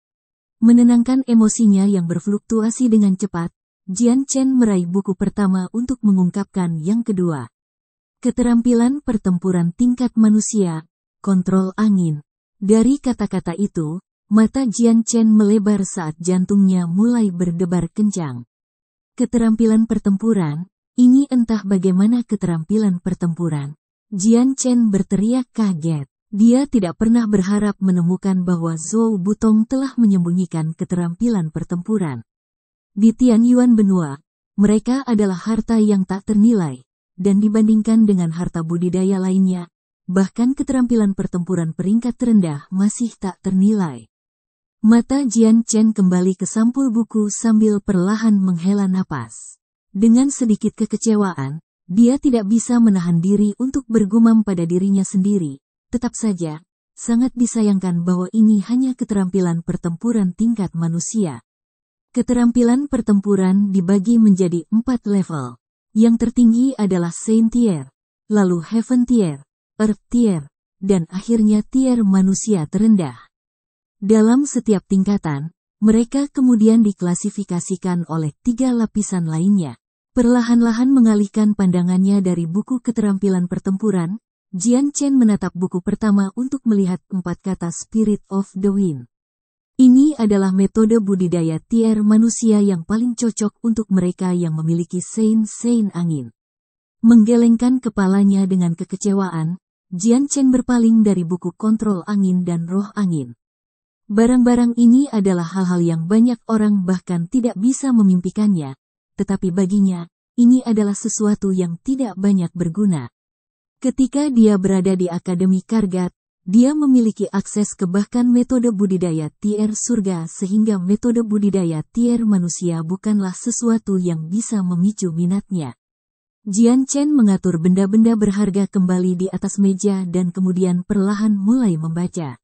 Menenangkan emosinya yang berfluktuasi dengan cepat, Jian Chen meraih buku pertama untuk mengungkapkan yang kedua. Keterampilan pertempuran tingkat manusia, kontrol angin. Dari kata-kata itu, mata Jian Chen melebar saat jantungnya mulai berdebar kencang. Keterampilan pertempuran, ini entah bagaimana keterampilan pertempuran. Jian Chen berteriak kaget. Dia tidak pernah berharap menemukan bahwa Zhou Butong telah menyembunyikan keterampilan pertempuran. Di Tianyuan Benua, mereka adalah harta yang tak ternilai, dan dibandingkan dengan harta budidaya lainnya, bahkan keterampilan pertempuran peringkat terendah masih tak ternilai. Mata Jian Chen kembali ke sampul buku sambil perlahan menghela napas. Dengan sedikit kekecewaan, dia tidak bisa menahan diri untuk bergumam pada dirinya sendiri. Tetap saja, sangat disayangkan bahwa ini hanya keterampilan pertempuran tingkat manusia. Keterampilan pertempuran dibagi menjadi 4 level. Yang tertinggi adalah Saint Tier, lalu Heaven Tier, Earth Tier, dan akhirnya tier manusia terendah. Dalam setiap tingkatan, mereka kemudian diklasifikasikan oleh 3 lapisan lainnya. Perlahan-lahan mengalihkan pandangannya dari buku keterampilan pertempuran, Jian Chen menatap buku pertama untuk melihat 4 kata Spirit of the Wind. Ini adalah metode budidaya tier manusia yang paling cocok untuk mereka yang memiliki sein angin. Menggelengkan kepalanya dengan kekecewaan, Jian Chen berpaling dari buku kontrol angin dan roh angin. Barang-barang ini adalah hal-hal yang banyak orang bahkan tidak bisa memimpikannya. Tetapi baginya, ini adalah sesuatu yang tidak banyak berguna. Ketika dia berada di Akademi Kargat, dia memiliki akses ke bahkan metode budidaya tier surga sehingga metode budidaya tier manusia bukanlah sesuatu yang bisa memicu minatnya. Jian Chen mengatur benda-benda berharga kembali di atas meja dan kemudian perlahan mulai membaca.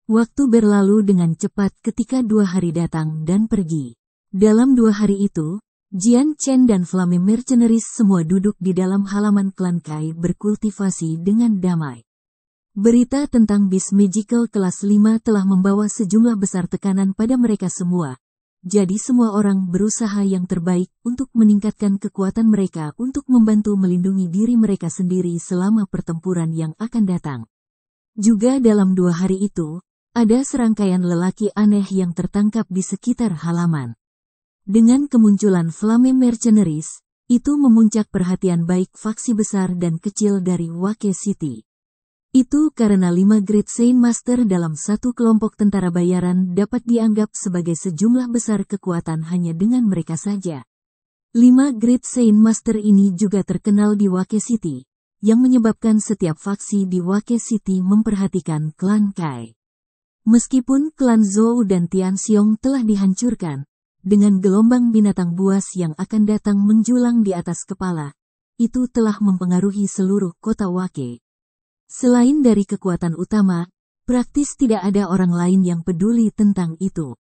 Waktu berlalu dengan cepat ketika 2 hari datang dan pergi. Dalam 2 hari itu, Jian Chen dan Flame Mercenaries semua duduk di dalam halaman klan Kai berkultivasi dengan damai. Berita tentang bis magical kelas 5 telah membawa sejumlah besar tekanan pada mereka semua. Jadi semua orang berusaha yang terbaik untuk meningkatkan kekuatan mereka untuk membantu melindungi diri mereka sendiri selama pertempuran yang akan datang. Juga dalam 2 hari itu, ada serangkaian lelaki aneh yang tertangkap di sekitar halaman. Dengan kemunculan Flame Mercenaries, itu memuncak perhatian baik faksi besar dan kecil dari Wake City. Itu karena 5 Great Saint Master dalam satu kelompok tentara bayaran dapat dianggap sebagai sejumlah besar kekuatan hanya dengan mereka saja. 5 Great Saint Master ini juga terkenal di Wake City, yang menyebabkan setiap faksi di Wake City memperhatikan klan Kai. Meskipun klan Zhou dan Tianxiong telah dihancurkan, dengan gelombang binatang buas yang akan datang menjulang di atas kepala, itu telah mempengaruhi seluruh kota Wake. Selain dari kekuatan utama, praktis tidak ada orang lain yang peduli tentang itu.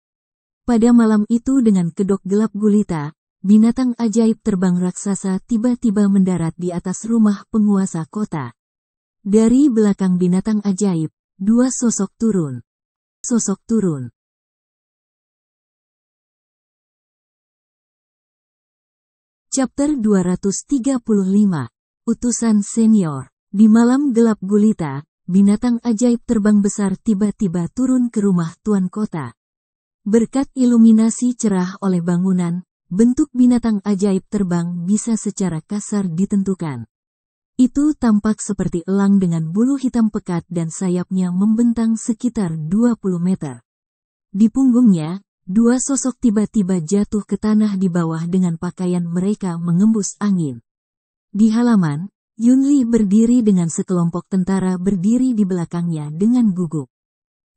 Pada malam itu dengan kedok gelap gulita, binatang ajaib terbang raksasa tiba-tiba mendarat di atas rumah penguasa kota. Dari belakang binatang ajaib, 2 sosok turun. Chapter 235, Utusan Senior. Di malam gelap gulita, binatang ajaib terbang besar tiba-tiba turun ke rumah tuan kota. Berkat iluminasi cerah oleh bangunan, bentuk binatang ajaib terbang bisa secara kasar ditentukan. Itu tampak seperti elang dengan bulu hitam pekat dan sayapnya membentang sekitar 20 meter. Di punggungnya, 2 sosok tiba-tiba jatuh ke tanah di bawah dengan pakaian mereka mengembus angin. Di halaman, Yunli berdiri dengan sekelompok tentara berdiri di belakangnya dengan gugup.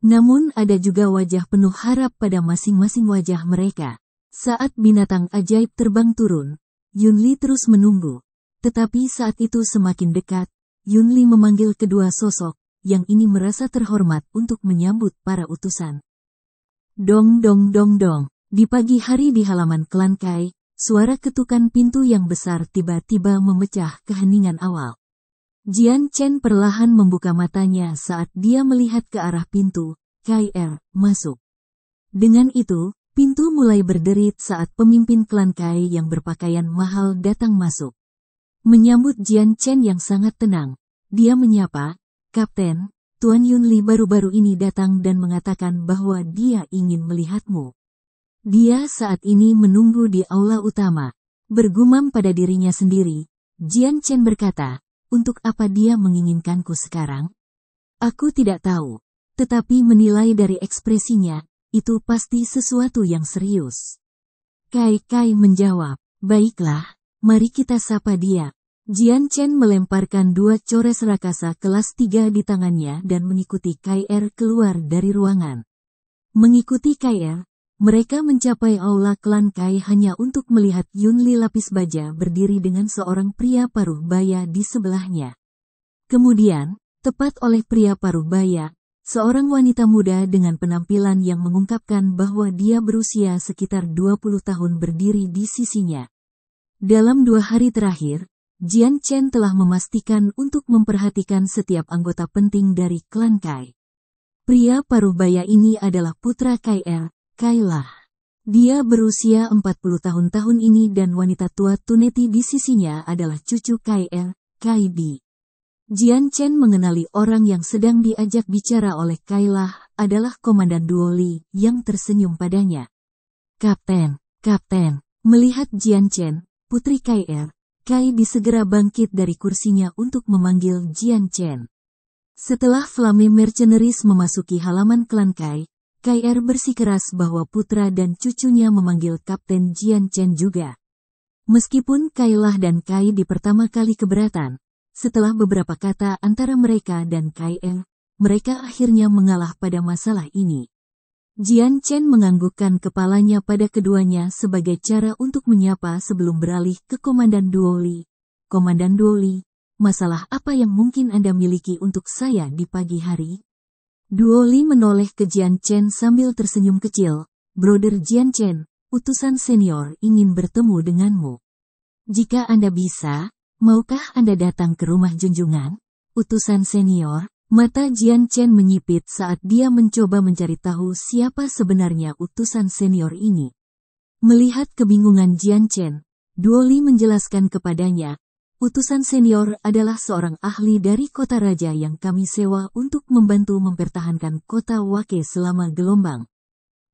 Namun ada juga wajah penuh harap pada masing-masing wajah mereka. Saat binatang ajaib terbang turun, Yunli terus menunggu. Tetapi saat itu semakin dekat, Yunli memanggil kedua sosok, yang ini merasa terhormat untuk menyambut para utusan. Dong dong dong dong. Di pagi hari di halaman klan Kai, suara ketukan pintu yang besar tiba-tiba memecah keheningan awal. Jian Chen perlahan membuka matanya saat dia melihat ke arah pintu. Kai masuk. Dengan itu, pintu mulai berderit saat pemimpin klan Kai yang berpakaian mahal datang masuk. Menyambut Jian Chen yang sangat tenang, dia menyapa, "Kapten, Tuan Yunli baru-baru ini datang dan mengatakan bahwa dia ingin melihatmu. Dia saat ini menunggu di aula utama." Bergumam pada dirinya sendiri, Jian Chen berkata, "Untuk apa dia menginginkanku sekarang? Aku tidak tahu. Tetapi menilai dari ekspresinya, itu pasti sesuatu yang serius." Kai menjawab, "Baiklah, mari kita sapa dia." Jian Chen melemparkan 2 cores rakasa kelas 3 di tangannya dan mengikuti Kai keluar dari ruangan. Mengikuti Kai, mereka mencapai aula klan Kai hanya untuk melihat Yunli lapis baja berdiri dengan seorang pria paruh baya di sebelahnya. Kemudian, tepat oleh pria paruh baya, seorang wanita muda dengan penampilan yang mengungkapkan bahwa dia berusia sekitar 20 tahun berdiri di sisinya. Dalam 2 hari terakhir, Jian Chen telah memastikan untuk memperhatikan setiap anggota penting dari klan Kai. Pria paruh baya ini adalah putra Kai Er, Kai Lah. Dia berusia 40 tahun ini dan wanita tua Tuneti di sisinya adalah cucu Kai Er, Kai Bi. Jian Chen mengenali orang yang sedang diajak bicara oleh Kai Lah adalah Komandan Duo Li yang tersenyum padanya. Kapten, Kapten, melihat Jian Chen, putri Kai Er, Kai Bi segera bangkit dari kursinya untuk memanggil Jian Chen. Setelah Flame Mercenaries memasuki halaman klan Kai, Kai Er bersikeras bahwa putra dan cucunya memanggil Kapten Jian Chen juga. Meskipun Kai Lah dan Kai Bi pertama kali keberatan, setelah beberapa kata antara mereka dan Kai Er, mereka akhirnya mengalah pada masalah ini. Jian Chen menganggukkan kepalanya pada keduanya sebagai cara untuk menyapa sebelum beralih ke Komandan Duo Li. Komandan Duo Li, masalah apa yang mungkin Anda miliki untuk saya di pagi hari? Duo Li menoleh ke Jian Chen sambil tersenyum kecil. Brother Jian Chen, utusan senior ingin bertemu denganmu. Jika Anda bisa, maukah Anda datang ke rumah junjungan? Utusan senior? Mata Jian Chen menyipit saat dia mencoba mencari tahu siapa sebenarnya utusan senior ini. Melihat kebingungan Jian Chen, Duo Li menjelaskan kepadanya, utusan senior adalah seorang ahli dari kota raja yang kami sewa untuk membantu mempertahankan kota Wake selama gelombang.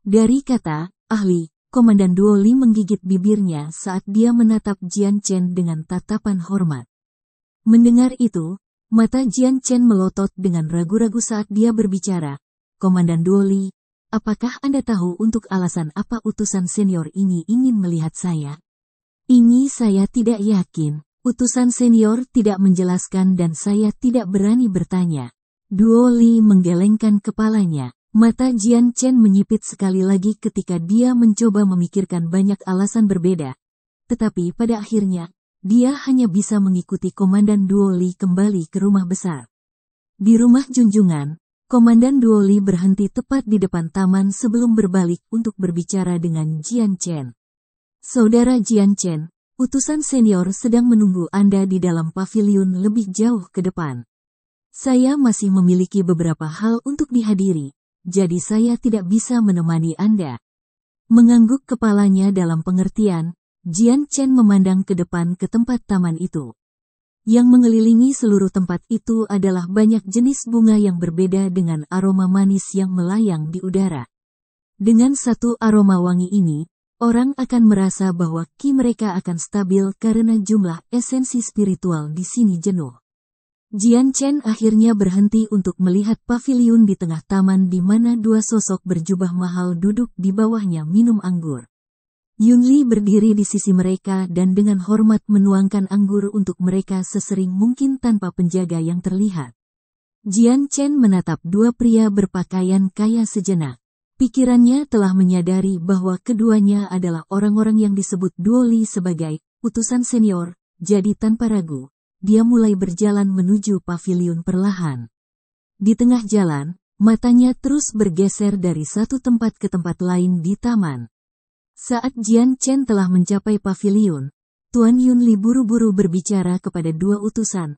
Dari kata, ahli, Komandan Duo Li menggigit bibirnya saat dia menatap Jian Chen dengan tatapan hormat. Mendengar itu, mata Jian Chen melotot dengan ragu-ragu saat dia berbicara. Komandan Duo Li, apakah Anda tahu untuk alasan apa utusan senior ini ingin melihat saya? Ini saya tidak yakin. Utusan senior tidak menjelaskan dan saya tidak berani bertanya. Duo Li menggelengkan kepalanya. Mata Jian Chen menyipit sekali lagi ketika dia mencoba memikirkan banyak alasan berbeda. Tetapi pada akhirnya, dia hanya bisa mengikuti Komandan Duo Li kembali ke rumah besar. Di rumah junjungan, Komandan Duo Li berhenti tepat di depan taman sebelum berbalik untuk berbicara dengan Jian Chen. Saudara Jian Chen, utusan senior sedang menunggu Anda di dalam paviliun lebih jauh ke depan. Saya masih memiliki beberapa hal untuk dihadiri, jadi saya tidak bisa menemani Anda. Mengangguk kepalanya dalam pengertian, Jian Chen memandang ke depan ke tempat taman itu. Yang mengelilingi seluruh tempat itu adalah banyak jenis bunga yang berbeda dengan aroma manis yang melayang di udara. Dengan satu aroma wangi ini, orang akan merasa bahwa ki mereka akan stabil karena jumlah esensi spiritual di sini jenuh. Jian Chen akhirnya berhenti untuk melihat paviliun di tengah taman di mana dua sosok berjubah mahal duduk di bawahnya minum anggur. Yun Li berdiri di sisi mereka dan dengan hormat menuangkan anggur untuk mereka sesering mungkin tanpa penjaga yang terlihat. Jian Chen menatap dua pria berpakaian kaya sejenak. Pikirannya telah menyadari bahwa keduanya adalah orang-orang yang disebut Duo Li sebagai utusan senior, jadi tanpa ragu, dia mulai berjalan menuju paviliun perlahan. Di tengah jalan, matanya terus bergeser dari satu tempat ke tempat lain di taman. Saat Jian Chen telah mencapai paviliun, Tuan Yun Li buru-buru berbicara kepada dua utusan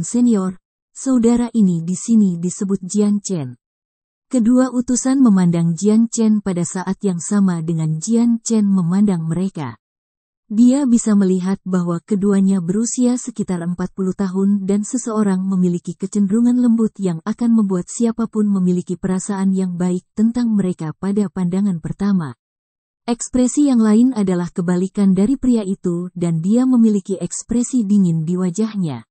senior, saudara ini di sini disebut Jian Chen. Kedua utusan memandang Jian Chen pada saat yang sama dengan Jian Chen memandang mereka. Dia bisa melihat bahwa keduanya berusia sekitar 40 tahun dan seseorang memiliki kecenderungan lembut yang akan membuat siapapun memiliki perasaan yang baik tentang mereka pada pandangan pertama. Ekspresi yang lain adalah kebalikan dari pria itu dan dia memiliki ekspresi dingin di wajahnya.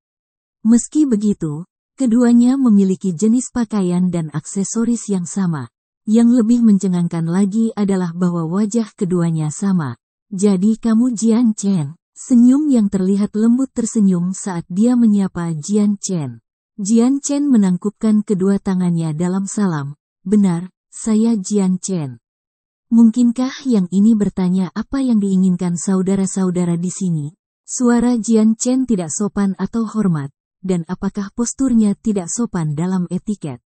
Meski begitu, keduanya memiliki jenis pakaian dan aksesoris yang sama. Yang lebih mencengangkan lagi adalah bahwa wajah keduanya sama. Jadi kamu Jian Chen. Senyum yang terlihat lembut tersenyum saat dia menyapa Jian Chen. Jian Chen menangkupkan kedua tangannya dalam salam. Benar, saya Jian Chen. Mungkinkah yang ini bertanya apa yang diinginkan saudara-saudara di sini? Suara Jian Chen tidak sopan atau hormat, dan apakah posturnya tidak sopan dalam etiket?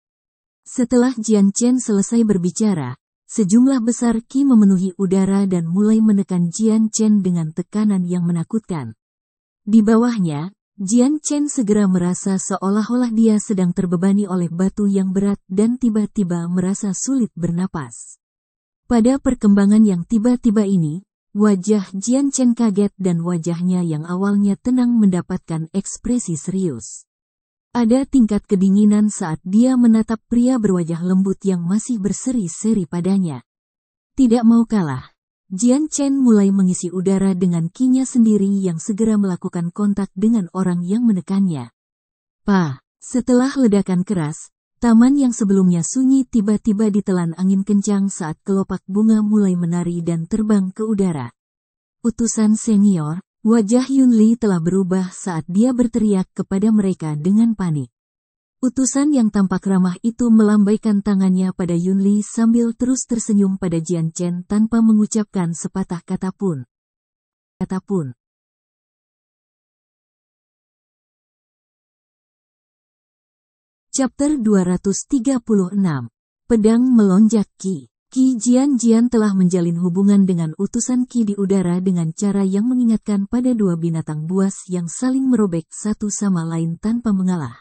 Setelah Jian Chen selesai berbicara, sejumlah besar ki memenuhi udara dan mulai menekan Jian Chen dengan tekanan yang menakutkan. Di bawahnya, Jian Chen segera merasa seolah-olah dia sedang terbebani oleh batu yang berat dan tiba-tiba merasa sulit bernapas. Pada perkembangan yang tiba-tiba ini, wajah Jian Chen kaget dan wajahnya yang awalnya tenang mendapatkan ekspresi serius. Ada tingkat kedinginan saat dia menatap pria berwajah lembut yang masih berseri-seri padanya. Tidak mau kalah, Jian Chen mulai mengisi udara dengan ki-nya sendiri yang segera melakukan kontak dengan orang yang menekannya. Setelah ledakan keras, taman yang sebelumnya sunyi tiba-tiba ditelan angin kencang saat kelopak bunga mulai menari dan terbang ke udara. Utusan senior, wajah Yunli telah berubah saat dia berteriak kepada mereka dengan panik. Utusan yang tampak ramah itu melambaikan tangannya pada Yunli sambil terus tersenyum pada Jian Chen tanpa mengucapkan sepatah kata pun. Chapter 236. Pedang melonjak Qi. Qi Jian telah menjalin hubungan dengan utusan Qi di udara dengan cara yang mengingatkan pada dua binatang buas yang saling merobek satu sama lain tanpa mengalah.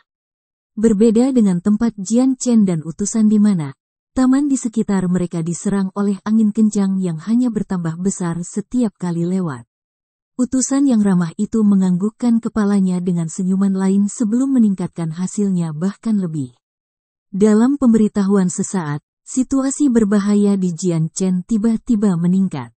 Berbeda dengan tempat Jian Chen dan utusan di mana, taman di sekitar mereka diserang oleh angin kencang yang hanya bertambah besar setiap kali lewat. Utusan yang ramah itu menganggukkan kepalanya dengan senyuman lain sebelum meningkatkan hasilnya bahkan lebih. Dalam pemberitahuan sesaat, situasi berbahaya di Jian Chen tiba-tiba meningkat.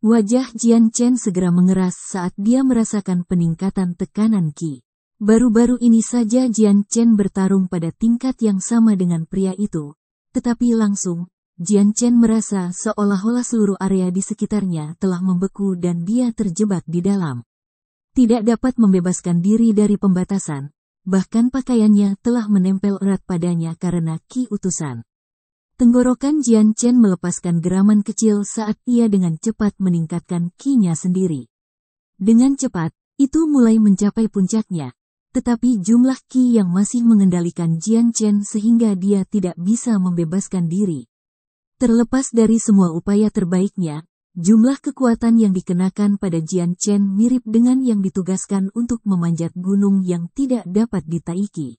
Wajah Jian Chen segera mengeras saat dia merasakan peningkatan tekanan Qi. Baru-baru ini saja Jian Chen bertarung pada tingkat yang sama dengan pria itu, tetapi langsung, Jian Chen merasa seolah-olah seluruh area di sekitarnya telah membeku dan dia terjebak di dalam. Tidak dapat membebaskan diri dari pembatasan, bahkan pakaiannya telah menempel erat padanya karena Qi utusan. Tenggorokan Jian Chen melepaskan geraman kecil saat ia dengan cepat meningkatkan Qi-nya sendiri. Dengan cepat, itu mulai mencapai puncaknya. Tetapi jumlah Qi yang masih mengendalikan Jian Chen sehingga dia tidak bisa membebaskan diri. Terlepas dari semua upaya terbaiknya, jumlah kekuatan yang dikenakan pada Jian Chen mirip dengan yang ditugaskan untuk memanjat gunung yang tidak dapat ditaiki.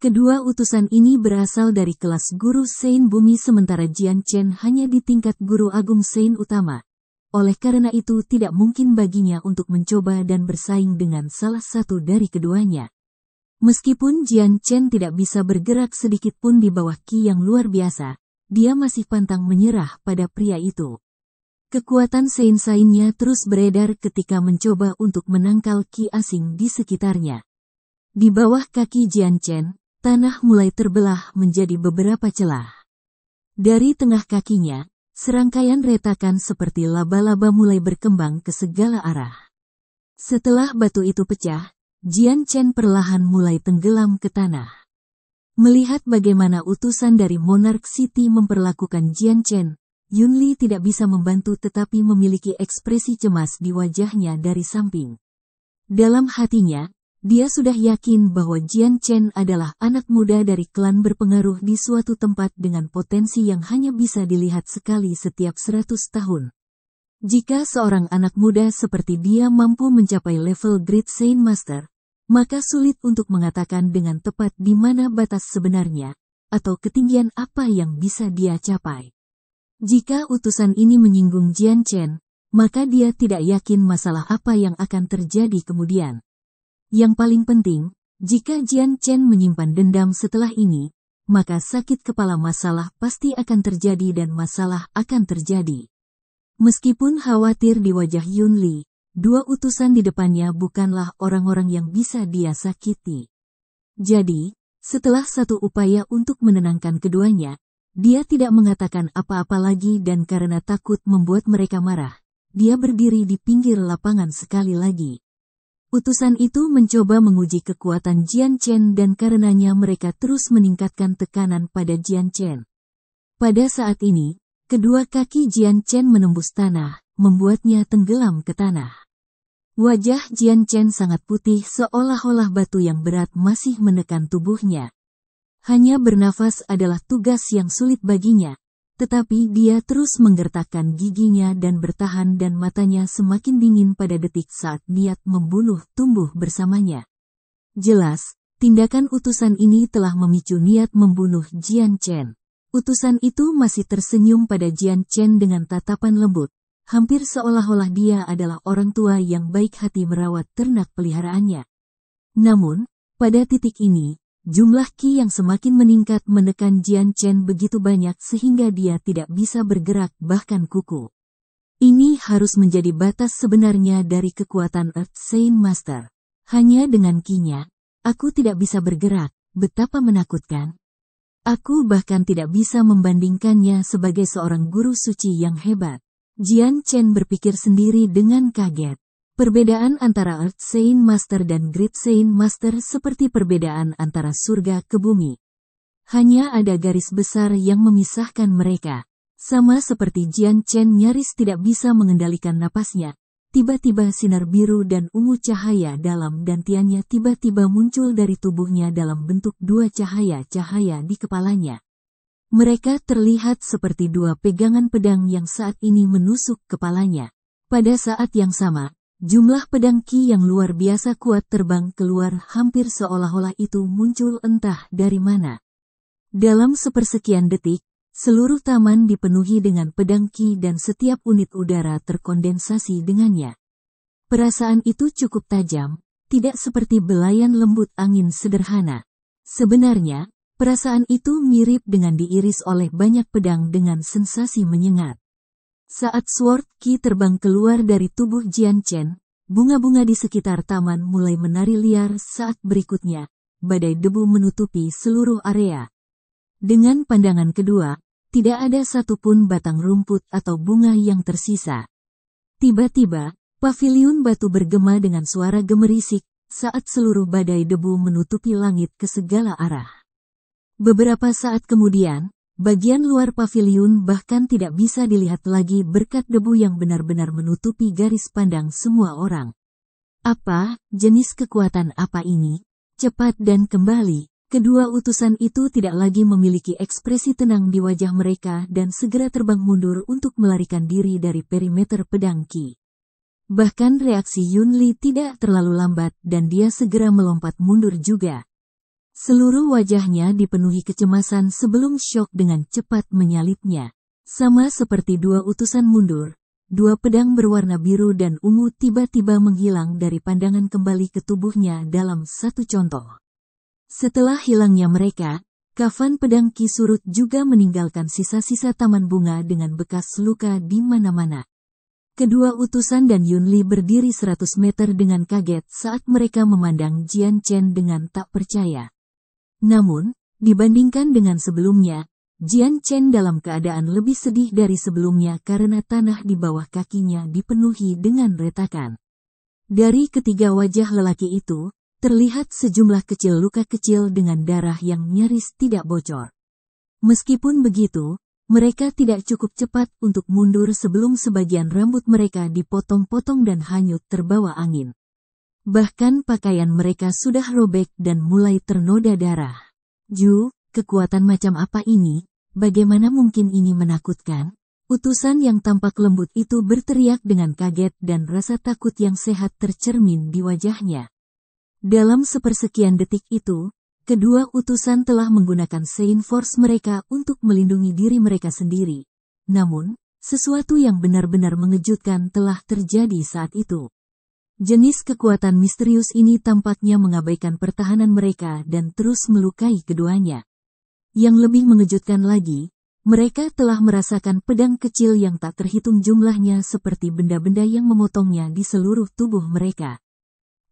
Kedua utusan ini berasal dari kelas guru Sein Bumi sementara Jian Chen hanya di tingkat guru agung Sein Utama. Oleh karena itu tidak mungkin baginya untuk mencoba dan bersaing dengan salah satu dari keduanya. Meskipun Jian Chen tidak bisa bergerak sedikit pun di bawah Qi yang luar biasa, dia masih pantang menyerah pada pria itu. Kekuatan Sein-Sainnya terus beredar ketika mencoba untuk menangkal Qi asing di sekitarnya. Di bawah kaki Jian Chen, tanah mulai terbelah menjadi beberapa celah. Dari tengah kakinya, serangkaian retakan seperti laba-laba mulai berkembang ke segala arah. Setelah batu itu pecah, Jian Chen perlahan mulai tenggelam ke tanah. Melihat bagaimana utusan dari Monarch City memperlakukan Jian Chen, Yunli tidak bisa membantu tetapi memiliki ekspresi cemas di wajahnya dari samping. Dalam hatinya, dia sudah yakin bahwa Jian Chen adalah anak muda dari klan berpengaruh di suatu tempat dengan potensi yang hanya bisa dilihat sekali setiap 100 tahun. Jika seorang anak muda seperti dia mampu mencapai level Great Saint Master, maka sulit untuk mengatakan dengan tepat di mana batas sebenarnya, atau ketinggian apa yang bisa dia capai. Jika utusan ini menyinggung Jian Chen, maka dia tidak yakin masalah apa yang akan terjadi kemudian. Yang paling penting, jika Jian Chen menyimpan dendam setelah ini, maka sakit kepala masalah pasti akan terjadi dan masalah akan terjadi. Meskipun khawatir di wajah Yunli, dua utusan di depannya bukanlah orang-orang yang bisa dia sakiti. Jadi, setelah satu upaya untuk menenangkan keduanya, dia tidak mengatakan apa-apa lagi dan karena takut membuat mereka marah, dia berdiri di pinggir lapangan sekali lagi. Utusan itu mencoba menguji kekuatan Jian Chen dan karenanya mereka terus meningkatkan tekanan pada Jian Chen. Pada saat ini, kedua kaki Jian Chen menembus tanah, membuatnya tenggelam ke tanah. Wajah Jian Chen sangat putih seolah-olah batu yang berat masih menekan tubuhnya. Hanya bernafas adalah tugas yang sulit baginya, tetapi dia terus menggertakkan giginya dan bertahan dan matanya semakin dingin pada detik saat niat membunuh tumbuh bersamanya. Jelas, tindakan utusan ini telah memicu niat membunuh Jian Chen. Utusan itu masih tersenyum pada Jian Chen dengan tatapan lembut, hampir seolah-olah dia adalah orang tua yang baik hati merawat ternak peliharaannya. Namun, pada titik ini, jumlah Qi yang semakin meningkat menekan Jian Chen begitu banyak sehingga dia tidak bisa bergerak bahkan kuku. Ini harus menjadi batas sebenarnya dari kekuatan Earth Saint Master. Hanya dengan Qi-nya, aku tidak bisa bergerak, betapa menakutkan. Aku bahkan tidak bisa membandingkannya sebagai seorang guru suci yang hebat. Jian Chen berpikir sendiri dengan kaget. Perbedaan antara Earth Saint Master dan Great Saint Master seperti perbedaan antara surga ke bumi. Hanya ada garis besar yang memisahkan mereka. Sama seperti Jian Chen nyaris tidak bisa mengendalikan napasnya. Tiba-tiba sinar biru dan ungu cahaya dalam dantiannya tiba-tiba muncul dari tubuhnya dalam bentuk dua cahaya-cahaya di kepalanya. Mereka terlihat seperti dua pegangan pedang yang saat ini menusuk kepalanya. Pada saat yang sama, jumlah pedang Qi yang luar biasa kuat terbang keluar hampir seolah-olah itu muncul entah dari mana. Dalam sepersekian detik, seluruh taman dipenuhi dengan pedang Qi dan setiap unit udara terkondensasi dengannya. Perasaan itu cukup tajam, tidak seperti belayan lembut angin sederhana. Sebenarnya, perasaan itu mirip dengan diiris oleh banyak pedang dengan sensasi menyengat. Saat Sword Qi terbang keluar dari tubuh Jian Chen, bunga-bunga di sekitar taman mulai menari liar saat berikutnya, badai debu menutupi seluruh area. Dengan pandangan kedua, tidak ada satupun batang rumput atau bunga yang tersisa. Tiba-tiba, paviliun batu bergema dengan suara gemerisik, saat seluruh badai debu menutupi langit ke segala arah. Beberapa saat kemudian, bagian luar paviliun bahkan tidak bisa dilihat lagi berkat debu yang benar-benar menutupi garis pandang semua orang. Apa, jenis kekuatan apa ini? Cepat dan kembali, kedua utusan itu tidak lagi memiliki ekspresi tenang di wajah mereka dan segera terbang mundur untuk melarikan diri dari perimeter pedang Qi. Bahkan reaksi Yun Li tidak terlalu lambat dan dia segera melompat mundur juga. Seluruh wajahnya dipenuhi kecemasan sebelum syok dengan cepat menyalipnya. Sama seperti dua utusan mundur, dua pedang berwarna biru dan ungu tiba-tiba menghilang dari pandangan kembali ke tubuhnya dalam satu contoh. Setelah hilangnya mereka, kafan pedang Qi surut juga meninggalkan sisa-sisa taman bunga dengan bekas luka di mana-mana. Kedua utusan dan Yun Li berdiri 100 meter dengan kaget saat mereka memandang Jian Chen dengan tak percaya. Namun, dibandingkan dengan sebelumnya, Jian Chen dalam keadaan lebih sedih dari sebelumnya karena tanah di bawah kakinya dipenuhi dengan retakan. Dari ketiga wajah lelaki itu, terlihat sejumlah kecil luka kecil dengan darah yang nyaris tidak bocor. Meskipun begitu, mereka tidak cukup cepat untuk mundur sebelum sebagian rambut mereka dipotong-potong dan hanyut terbawa angin. Bahkan pakaian mereka sudah robek dan mulai ternoda darah. Ju, kekuatan macam apa ini? Bagaimana mungkin ini menakutkan? Utusan yang tampak lembut itu berteriak dengan kaget dan rasa takut yang sehat tercermin di wajahnya. Dalam sepersekian detik itu, kedua utusan telah menggunakan Saint Force mereka untuk melindungi diri mereka sendiri. Namun, sesuatu yang benar-benar mengejutkan telah terjadi saat itu. Jenis kekuatan misterius ini tampaknya mengabaikan pertahanan mereka dan terus melukai keduanya. Yang lebih mengejutkan lagi, mereka telah merasakan pedang kecil yang tak terhitung jumlahnya seperti benda-benda yang memotongnya di seluruh tubuh mereka.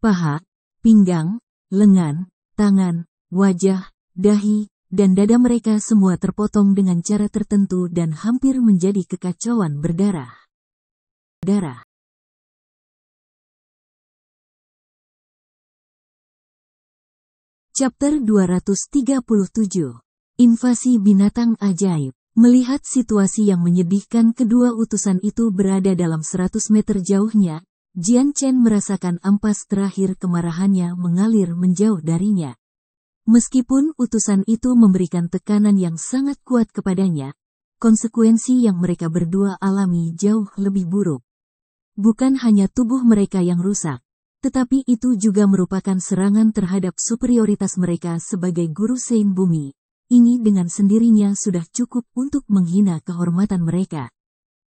Paha, pinggang, lengan, tangan, wajah, dahi, dan dada mereka semua terpotong dengan cara tertentu dan hampir menjadi kekacauan berdarah. Chapter 237. Invasi binatang ajaib. Melihat situasi yang menyedihkan kedua utusan itu berada dalam 100 meter jauhnya, Jian Chen merasakan ampas terakhir kemarahannya mengalir menjauh darinya. Meskipun utusan itu memberikan tekanan yang sangat kuat kepadanya, konsekuensi yang mereka berdua alami jauh lebih buruk. Bukan hanya tubuh mereka yang rusak, tetapi itu juga merupakan serangan terhadap superioritas mereka sebagai guru Sein bumi. Ini dengan sendirinya sudah cukup untuk menghina kehormatan mereka.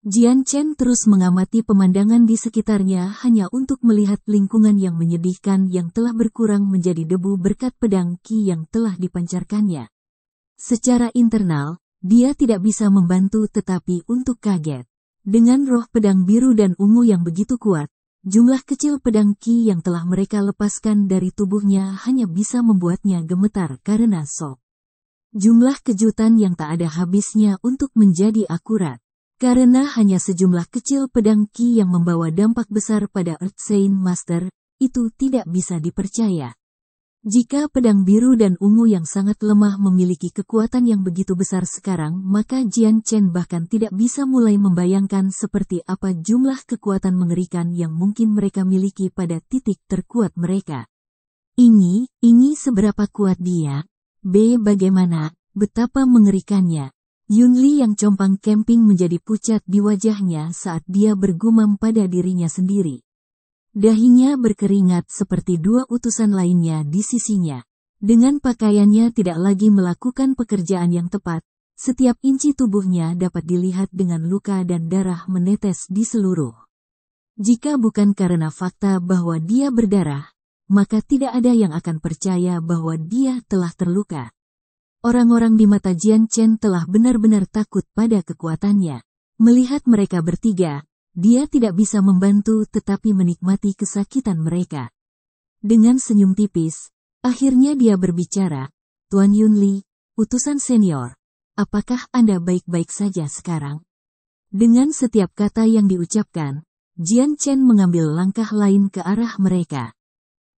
Jian Chen terus mengamati pemandangan di sekitarnya hanya untuk melihat lingkungan yang menyedihkan yang telah berkurang menjadi debu berkat pedang Qi yang telah dipancarkannya. Secara internal, dia tidak bisa membantu tetapi untuk kaget. Dengan roh pedang biru dan ungu yang begitu kuat, jumlah kecil pedang Qi yang telah mereka lepaskan dari tubuhnya hanya bisa membuatnya gemetar karena shock. Jumlah kejutan yang tak ada habisnya untuk menjadi akurat. Karena hanya sejumlah kecil pedang Qi yang membawa dampak besar pada Earth Sein Master, itu tidak bisa dipercaya. Jika pedang biru dan ungu yang sangat lemah memiliki kekuatan yang begitu besar sekarang, maka Jian Chen bahkan tidak bisa mulai membayangkan seperti apa jumlah kekuatan mengerikan yang mungkin mereka miliki pada titik terkuat mereka. Ini seberapa kuat dia? Bagaimana, betapa mengerikannya. Yunli yang compang camping menjadi pucat di wajahnya saat dia bergumam pada dirinya sendiri. Dahinya berkeringat seperti dua utusan lainnya di sisinya. Dengan pakaiannya tidak lagi melakukan pekerjaan yang tepat, setiap inci tubuhnya dapat dilihat dengan luka dan darah menetes di seluruh. Jika bukan karena fakta bahwa dia berdarah, maka tidak ada yang akan percaya bahwa dia telah terluka. Orang-orang di mata Jian Chen telah benar-benar takut pada kekuatannya. Melihat mereka bertiga, dia tidak bisa membantu tetapi menikmati kesakitan mereka. Dengan senyum tipis, akhirnya dia berbicara, Tuan Yunli, utusan senior, apakah Anda baik-baik saja sekarang? Dengan setiap kata yang diucapkan, Jian Chen mengambil langkah lain ke arah mereka.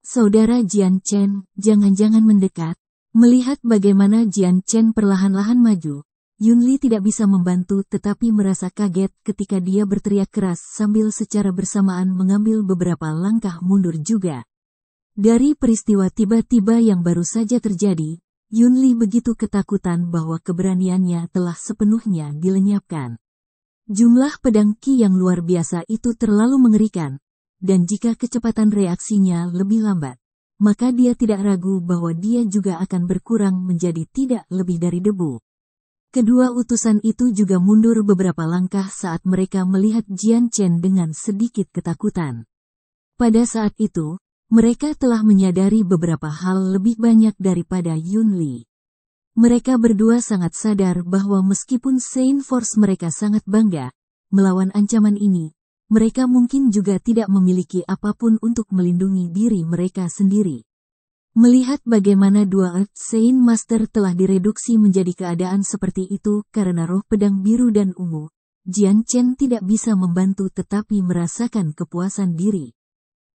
Saudara Jian Chen, jangan-jangan mendekat. Melihat bagaimana Jian Chen perlahan-lahan maju, Yunli tidak bisa membantu tetapi merasa kaget ketika dia berteriak keras sambil secara bersamaan mengambil beberapa langkah mundur juga. Dari peristiwa tiba-tiba yang baru saja terjadi, Yunli begitu ketakutan bahwa keberaniannya telah sepenuhnya dilenyapkan. Jumlah pedang Qi yang luar biasa itu terlalu mengerikan, dan jika kecepatan reaksinya lebih lambat, maka dia tidak ragu bahwa dia juga akan berkurang menjadi tidak lebih dari debu. Kedua utusan itu juga mundur beberapa langkah saat mereka melihat Jian Chen dengan sedikit ketakutan. Pada saat itu, mereka telah menyadari beberapa hal lebih banyak daripada Yunli. Mereka berdua sangat sadar bahwa meskipun Sein Force mereka sangat bangga melawan ancaman ini, mereka mungkin juga tidak memiliki apapun untuk melindungi diri mereka sendiri. Melihat bagaimana dua Earth Sein Master telah direduksi menjadi keadaan seperti itu karena roh pedang biru dan ungu, Jian Chen tidak bisa membantu tetapi merasakan kepuasan diri.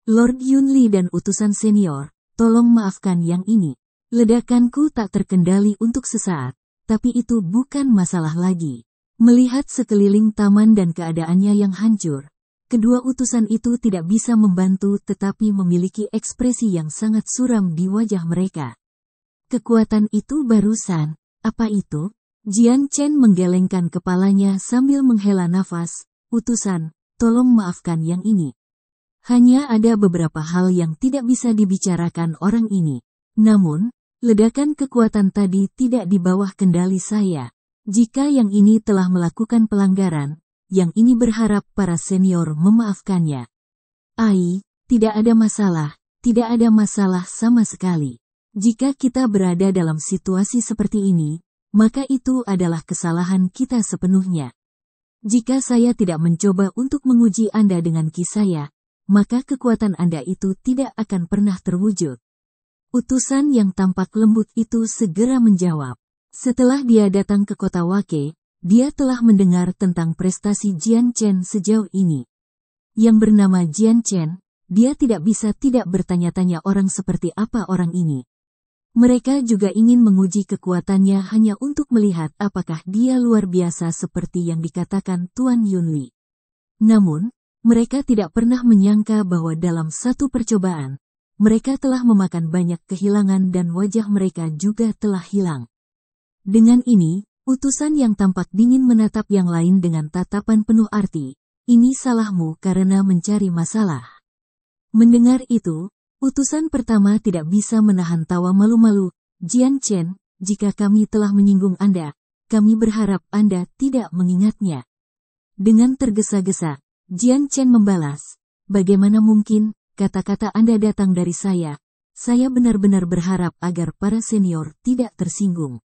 Lord Yunli dan utusan senior, tolong maafkan yang ini. Ledakanku tak terkendali untuk sesaat, tapi itu bukan masalah lagi. Melihat sekeliling taman dan keadaannya yang hancur, kedua utusan itu tidak bisa membantu tetapi memiliki ekspresi yang sangat suram di wajah mereka. Kekuatan itu barusan, apa itu? Jian Chen menggelengkan kepalanya sambil menghela nafas, utusan, tolong maafkan yang ini. Hanya ada beberapa hal yang tidak bisa dibicarakan orang ini. Namun, ledakan kekuatan tadi tidak di bawah kendali saya. Jika yang ini telah melakukan pelanggaran, yang ini berharap para senior memaafkannya. Tidak ada masalah sama sekali. Jika kita berada dalam situasi seperti ini, maka itu adalah kesalahan kita sepenuhnya. Jika saya tidak mencoba untuk menguji Anda dengan Qi saya, maka kekuatan Anda itu tidak akan pernah terwujud. Utusan yang tampak lembut itu segera menjawab. Setelah dia datang ke kota Wake, dia telah mendengar tentang prestasi Jian Chen sejauh ini. Yang bernama Jian Chen, dia tidak bisa tidak bertanya-tanya orang seperti apa orang ini. Mereka juga ingin menguji kekuatannya hanya untuk melihat apakah dia luar biasa seperti yang dikatakan Tuan Yunli. Namun, mereka tidak pernah menyangka bahwa dalam satu percobaan, mereka telah memakan banyak kehilangan dan wajah mereka juga telah hilang. Dengan ini, Utusan yang tampak dingin menatap yang lain dengan tatapan penuh arti. Ini salahmu karena mencari masalah. Mendengar itu, utusan pertama tidak bisa menahan tawa malu-malu. Jian Chen, jika kami telah menyinggung Anda, kami berharap Anda tidak mengingatnya. Dengan tergesa-gesa, Jian Chen membalas, bagaimana mungkin, kata-kata Anda datang dari saya. Saya benar-benar berharap agar para senior tidak tersinggung.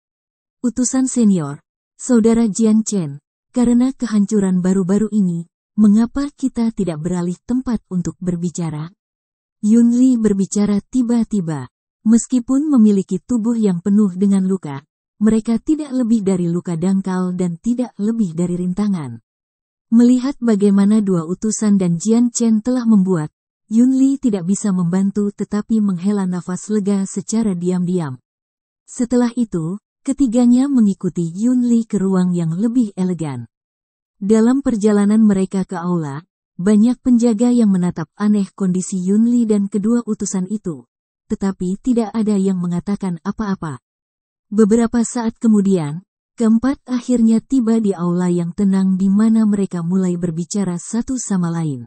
Utusan senior, Saudara Jian Chen, karena kehancuran baru-baru ini, mengapa kita tidak beralih tempat untuk berbicara? Yun Li berbicara tiba-tiba. Meskipun memiliki tubuh yang penuh dengan luka, mereka tidak lebih dari luka dangkal dan tidak lebih dari rintangan. Melihat bagaimana dua utusan dan Jian Chen telah membuat, Yun Li tidak bisa membantu tetapi menghela nafas lega secara diam-diam. Setelah itu, ketiganya mengikuti Yun Li ke ruang yang lebih elegan. Dalam perjalanan mereka ke aula, banyak penjaga yang menatap aneh kondisi Yun Li dan kedua utusan itu, tetapi tidak ada yang mengatakan apa-apa. Beberapa saat kemudian, keempat akhirnya tiba di aula yang tenang di mana mereka mulai berbicara satu sama lain.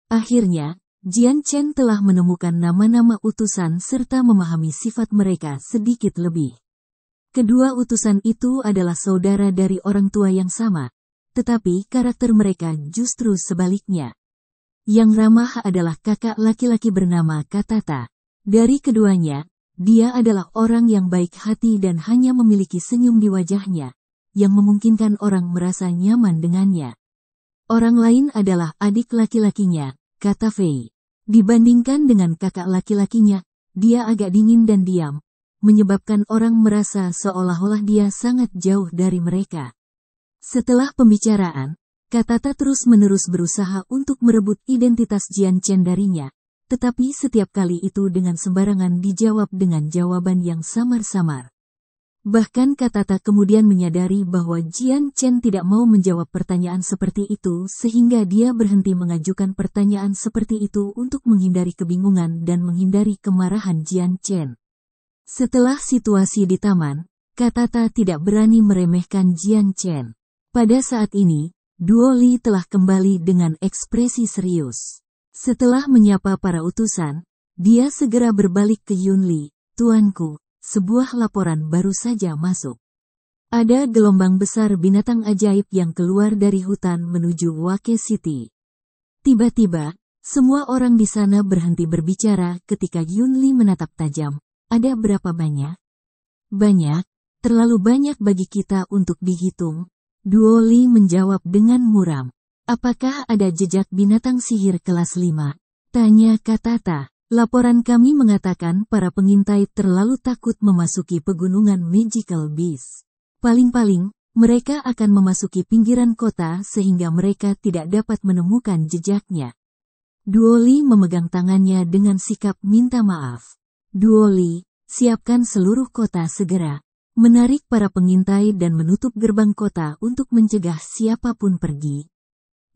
Akhirnya, Jian Chen telah menemukan nama-nama utusan serta memahami sifat mereka sedikit lebih. Kedua utusan itu adalah saudara dari orang tua yang sama, tetapi karakter mereka justru sebaliknya. Yang ramah adalah kakak laki-laki bernama Katata. Dari keduanya, dia adalah orang yang baik hati dan hanya memiliki senyum di wajahnya, yang memungkinkan orang merasa nyaman dengannya. Orang lain adalah adik laki-lakinya, kata Fei. Dibandingkan dengan kakak laki-lakinya, dia agak dingin dan diam, menyebabkan orang merasa seolah-olah dia sangat jauh dari mereka. Setelah pembicaraan, Katata terus-menerus berusaha untuk merebut identitas Jian Chen darinya, tetapi setiap kali itu dengan sembarangan dijawab dengan jawaban yang samar-samar. Bahkan Katata kemudian menyadari bahwa Jian Chen tidak mau menjawab pertanyaan seperti itu sehingga dia berhenti mengajukan pertanyaan seperti itu untuk menghindari kebingungan dan menghindari kemarahan Jian Chen. Setelah situasi di taman, Katata tidak berani meremehkan Jian Chen. Pada saat ini, Duo Li telah kembali dengan ekspresi serius. Setelah menyapa para utusan, dia segera berbalik ke Yun Li. Tuanku, sebuah laporan baru saja masuk. Ada gelombang besar binatang ajaib yang keluar dari hutan menuju Wake City. Tiba-tiba, semua orang di sana berhenti berbicara ketika Yun Li menatap tajam. Ada berapa banyak? Banyak, terlalu banyak bagi kita untuk dihitung. Duo Li menjawab dengan muram. Apakah ada jejak binatang sihir kelas 5? Tanya Katata. Laporan kami mengatakan para pengintai terlalu takut memasuki pegunungan Magical Beast. Paling-paling, mereka akan memasuki pinggiran kota sehingga mereka tidak dapat menemukan jejaknya. Duo Li memegang tangannya dengan sikap minta maaf. Duo Li, siapkan seluruh kota segera. Menarik para pengintai dan menutup gerbang kota untuk mencegah siapapun pergi.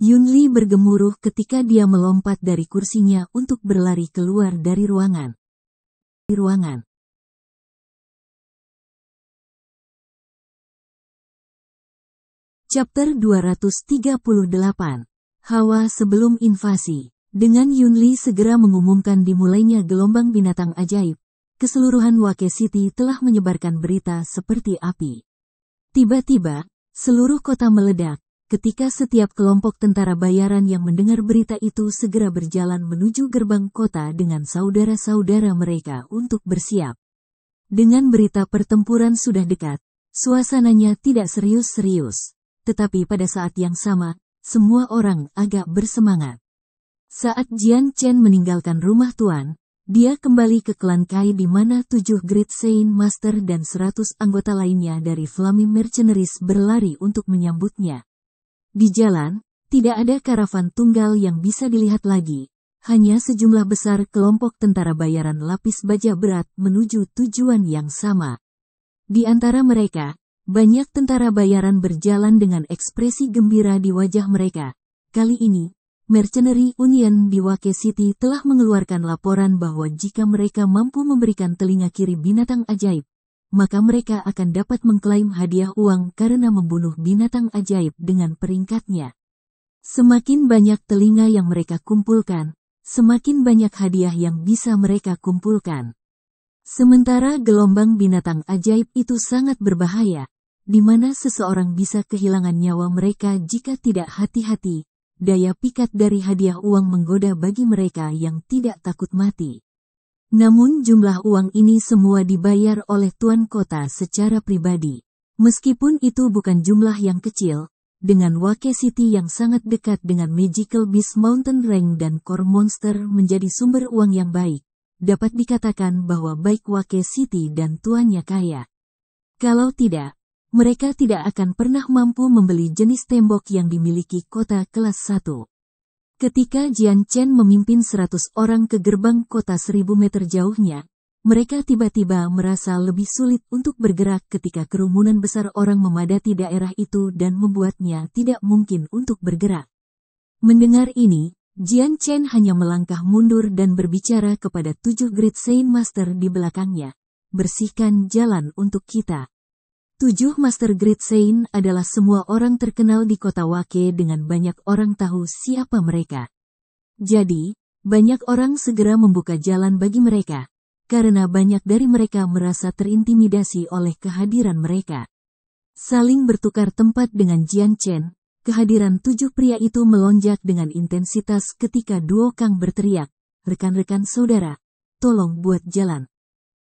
Yun Li bergemuruh ketika dia melompat dari kursinya untuk berlari keluar dari ruangan. Chapter 238. Hawa sebelum invasi. Dengan Yun Li segera mengumumkan dimulainya gelombang binatang ajaib, keseluruhan Wake City telah menyebarkan berita seperti api. Tiba-tiba, seluruh kota meledak, ketika setiap kelompok tentara bayaran yang mendengar berita itu segera berjalan menuju gerbang kota dengan saudara-saudara mereka untuk bersiap. Dengan berita pertempuran sudah dekat, suasananya tidak serius-serius, tetapi pada saat yang sama, semua orang agak bersemangat. Saat Jian Chen meninggalkan rumah tuan, dia kembali ke klan Kai di mana 7 Great Saint Master dan 100 anggota lainnya dari Flaming Mercenaries berlari untuk menyambutnya. Di jalan, tidak ada karavan tunggal yang bisa dilihat lagi, hanya sejumlah besar kelompok tentara bayaran lapis baja berat menuju tujuan yang sama. Di antara mereka, banyak tentara bayaran berjalan dengan ekspresi gembira di wajah mereka. Kali ini, Mercenary Union di Wake City telah mengeluarkan laporan bahwa jika mereka mampu memberikan telinga kiri binatang ajaib, maka mereka akan dapat mengklaim hadiah uang karena membunuh binatang ajaib dengan peringkatnya. Semakin banyak telinga yang mereka kumpulkan, semakin banyak hadiah yang bisa mereka kumpulkan. Sementara gelombang binatang ajaib itu sangat berbahaya, di mana seseorang bisa kehilangan nyawa mereka jika tidak hati-hati. Daya pikat dari hadiah uang menggoda bagi mereka yang tidak takut mati. Namun jumlah uang ini semua dibayar oleh tuan kota secara pribadi. Meskipun itu bukan jumlah yang kecil, dengan Wake City yang sangat dekat dengan Magical Beast Mountain Range dan Core Monster menjadi sumber uang yang baik, dapat dikatakan bahwa baik Wake City dan tuannya kaya. Kalau tidak, mereka tidak akan pernah mampu membeli jenis tembok yang dimiliki kota kelas 1. Ketika Jian Chen memimpin 100 orang ke gerbang kota 1000 meter jauhnya, mereka tiba-tiba merasa lebih sulit untuk bergerak ketika kerumunan besar orang memadati daerah itu dan membuatnya tidak mungkin untuk bergerak. Mendengar ini, Jian Chen hanya melangkah mundur dan berbicara kepada 7 Great Saint Master di belakangnya. Bersihkan jalan untuk kita. 7 Master Great Saint adalah semua orang terkenal di kota Wake dengan banyak orang tahu siapa mereka. Jadi, banyak orang segera membuka jalan bagi mereka, karena banyak dari mereka merasa terintimidasi oleh kehadiran mereka. Saling bertukar tempat dengan Jian Chen, kehadiran 7 pria itu melonjak dengan intensitas ketika Duo Kang berteriak, "Rekan-rekan saudara, tolong buat jalan."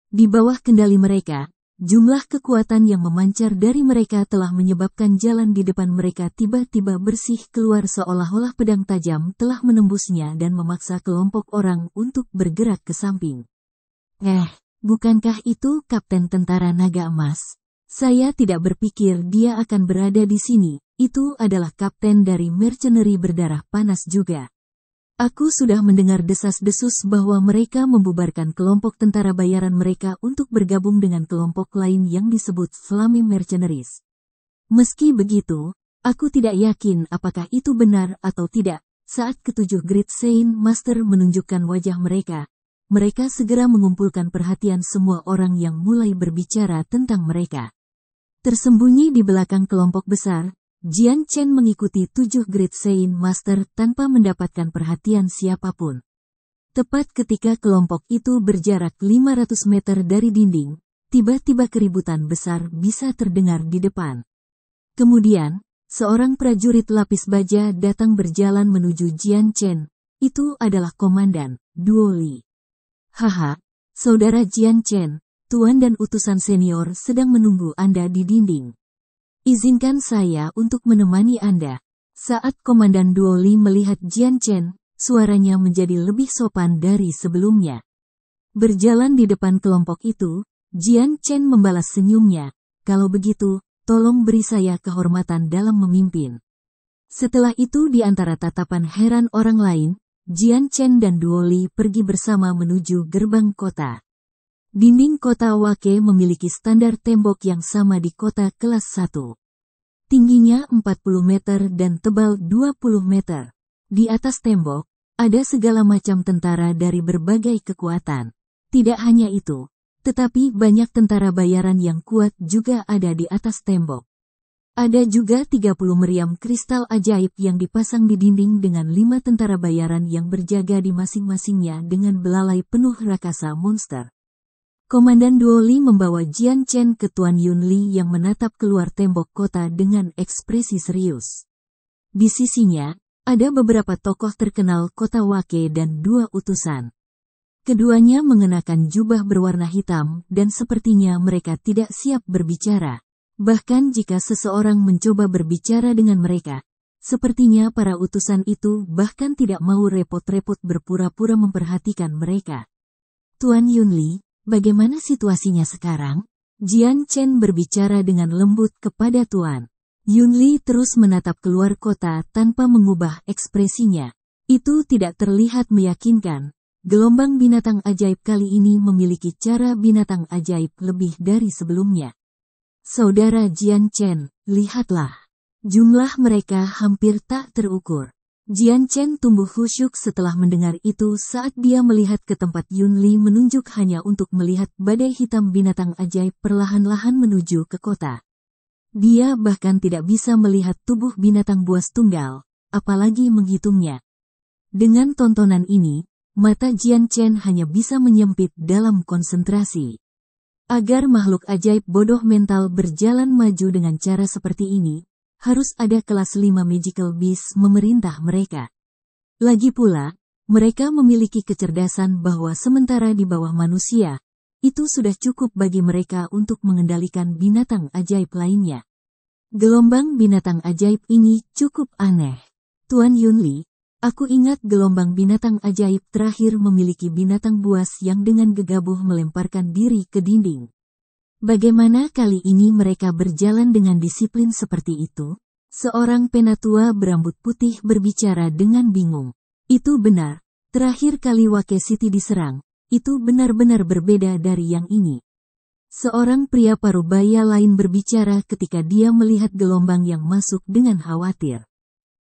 Di bawah kendali mereka, jumlah kekuatan yang memancar dari mereka telah menyebabkan jalan di depan mereka tiba-tiba bersih keluar seolah-olah pedang tajam telah menembusnya dan memaksa kelompok orang untuk bergerak ke samping. Bukankah itu Kapten Tentara Naga Emas? Saya tidak berpikir dia akan berada di sini. Itu adalah kapten dari mercenary berdarah panas juga. Aku sudah mendengar desas-desus bahwa mereka membubarkan kelompok tentara bayaran mereka untuk bergabung dengan kelompok lain yang disebut Flame Mercenaries. Meski begitu, aku tidak yakin apakah itu benar atau tidak. Saat ketujuh Great Saint Master menunjukkan wajah mereka, mereka segera mengumpulkan perhatian semua orang yang mulai berbicara tentang mereka. Tersembunyi di belakang kelompok besar, Jian Chen mengikuti 7 Great Saint Master tanpa mendapatkan perhatian siapapun. Tepat ketika kelompok itu berjarak 500 meter dari dinding, tiba-tiba keributan besar bisa terdengar di depan. Kemudian, seorang prajurit lapis baja datang berjalan menuju Jian Chen. Itu adalah Komandan Duo Li. "Haha, saudara Jian Chen, tuan dan utusan senior sedang menunggu Anda di dinding. Izinkan saya untuk menemani Anda." Saat Komandan Duo Li melihat Jian Chen, suaranya menjadi lebih sopan dari sebelumnya. Berjalan di depan kelompok itu, Jian Chen membalas senyumnya. "Kalau begitu, tolong beri saya kehormatan dalam memimpin." Setelah itu di antara tatapan heran orang lain, Jian Chen dan Duo Li pergi bersama menuju gerbang kota. Dinding kota Wake memiliki standar tembok yang sama di kota kelas 1. Tingginya 40 meter dan tebal 20 meter. Di atas tembok, ada segala macam tentara dari berbagai kekuatan. Tidak hanya itu, tetapi banyak tentara bayaran yang kuat juga ada di atas tembok. Ada juga 30 meriam kristal ajaib yang dipasang di dinding dengan 5 tentara bayaran yang berjaga di masing-masingnya dengan belalai penuh raksasa monster. Komandan Duo Li membawa Jian Chen ke Tuan Yun Li yang menatap keluar tembok kota dengan ekspresi serius. Di sisinya, ada beberapa tokoh terkenal kota Wake dan 2 utusan. Keduanya mengenakan jubah berwarna hitam dan sepertinya mereka tidak siap berbicara. Bahkan jika seseorang mencoba berbicara dengan mereka, sepertinya para utusan itu bahkan tidak mau repot-repot berpura-pura memperhatikan mereka. "Tuan Yun Li, bagaimana situasinya sekarang?" Jian Chen berbicara dengan lembut kepada Tuan Yun Li terus menatap keluar kota tanpa mengubah ekspresinya. Itu tidak terlihat meyakinkan. Gelombang binatang ajaib kali ini memiliki cara binatang ajaib lebih dari sebelumnya. "Saudara Jian Chen, lihatlah. Jumlah mereka hampir tak terukur. Jian Chen tumbuh khusyuk setelah mendengar itu saat dia melihat ke tempat Yun Li menunjuk hanya untuk melihat badai hitam binatang ajaib perlahan-lahan menuju ke kota. Dia bahkan tidak bisa melihat tubuh binatang buas tunggal, apalagi menghitungnya. Dengan tontonan ini, mata Jian Chen hanya bisa menyempit dalam konsentrasi. Agar makhluk ajaib bodoh mental berjalan maju dengan cara seperti ini, harus ada kelas 5 Magical Beast memerintah mereka. Lagi pula, mereka memiliki kecerdasan bahwa sementara di bawah manusia, itu sudah cukup bagi mereka untuk mengendalikan binatang ajaib lainnya. Gelombang binatang ajaib ini cukup aneh. Tuan Yun Li, aku ingat gelombang binatang ajaib terakhir memiliki binatang buas yang dengan gegabah melemparkan diri ke dinding. Bagaimana kali ini mereka berjalan dengan disiplin seperti itu? Seorang penatua berambut putih berbicara dengan bingung. Itu benar, terakhir kali Wake City diserang, itu benar-benar berbeda dari yang ini. Seorang pria parubaya lain berbicara ketika dia melihat gelombang yang masuk dengan khawatir.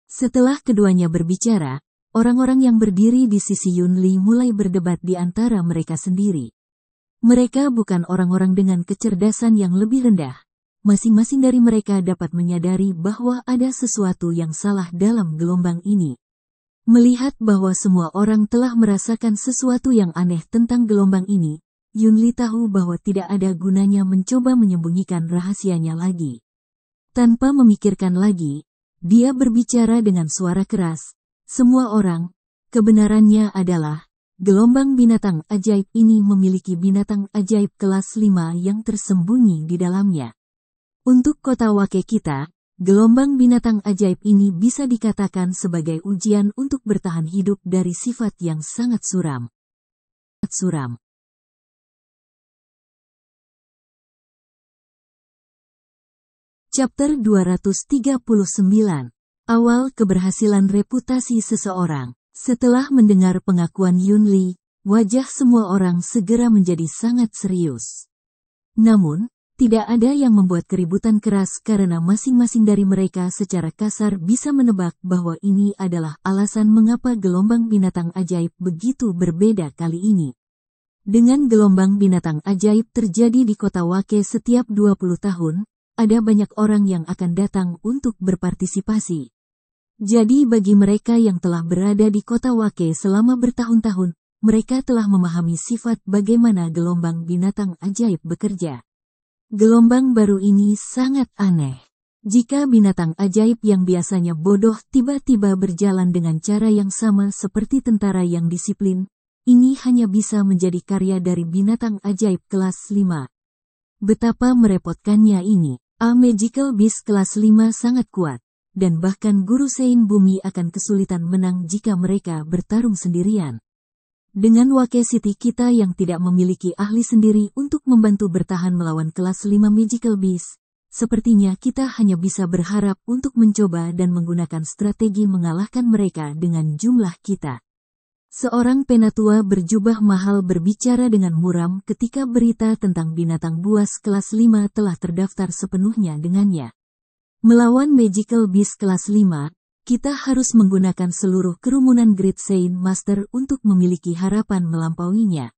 Setelah keduanya berbicara, orang-orang yang berdiri di sisi Yun Li mulai berdebat di antara mereka sendiri. Mereka bukan orang-orang dengan kecerdasan yang lebih rendah. Masing-masing dari mereka dapat menyadari bahwa ada sesuatu yang salah dalam gelombang ini. Melihat bahwa semua orang telah merasakan sesuatu yang aneh tentang gelombang ini, Yun Li tahu bahwa tidak ada gunanya mencoba menyembunyikan rahasianya lagi. Tanpa memikirkan lagi, dia berbicara dengan suara keras. Semua orang, kebenarannya adalah, gelombang binatang ajaib ini memiliki binatang ajaib kelas 5 yang tersembunyi di dalamnya. Untuk kota Wake kita, gelombang binatang ajaib ini bisa dikatakan sebagai ujian untuk bertahan hidup dari sifat yang sangat suram. Chapter 239. Awal keberhasilan reputasi seseorang. Setelah mendengar pengakuan Yun Li, wajah semua orang segera menjadi sangat serius. Namun, tidak ada yang membuat keributan keras karena masing-masing dari mereka secara kasar bisa menebak bahwa ini adalah alasan mengapa gelombang binatang ajaib begitu berbeda kali ini. Dengan gelombang binatang ajaib terjadi di kota Wake setiap 20 tahun, ada banyak orang yang akan datang untuk berpartisipasi. Jadi bagi mereka yang telah berada di kota Wake selama bertahun-tahun, mereka telah memahami sifat bagaimana gelombang binatang ajaib bekerja. Gelombang baru ini sangat aneh. Jika binatang ajaib yang biasanya bodoh tiba-tiba berjalan dengan cara yang sama seperti tentara yang disiplin, ini hanya bisa menjadi karya dari binatang ajaib kelas 5. Betapa merepotkannya ini. A Magical Beast kelas 5 sangat kuat. Dan bahkan Guru Sein Bumi akan kesulitan menang jika mereka bertarung sendirian. Dengan Wake City kita yang tidak memiliki ahli sendiri untuk membantu bertahan melawan kelas 5 Magical Beast, sepertinya kita hanya bisa berharap untuk mencoba dan menggunakan strategi mengalahkan mereka dengan jumlah kita. Seorang penatua berjubah mahal berbicara dengan muram ketika berita tentang binatang buas kelas 5 telah terdaftar sepenuhnya dengannya. Melawan Magical Beast kelas 5, kita harus menggunakan seluruh kerumunan Great Saint Master untuk memiliki harapan melampauinya.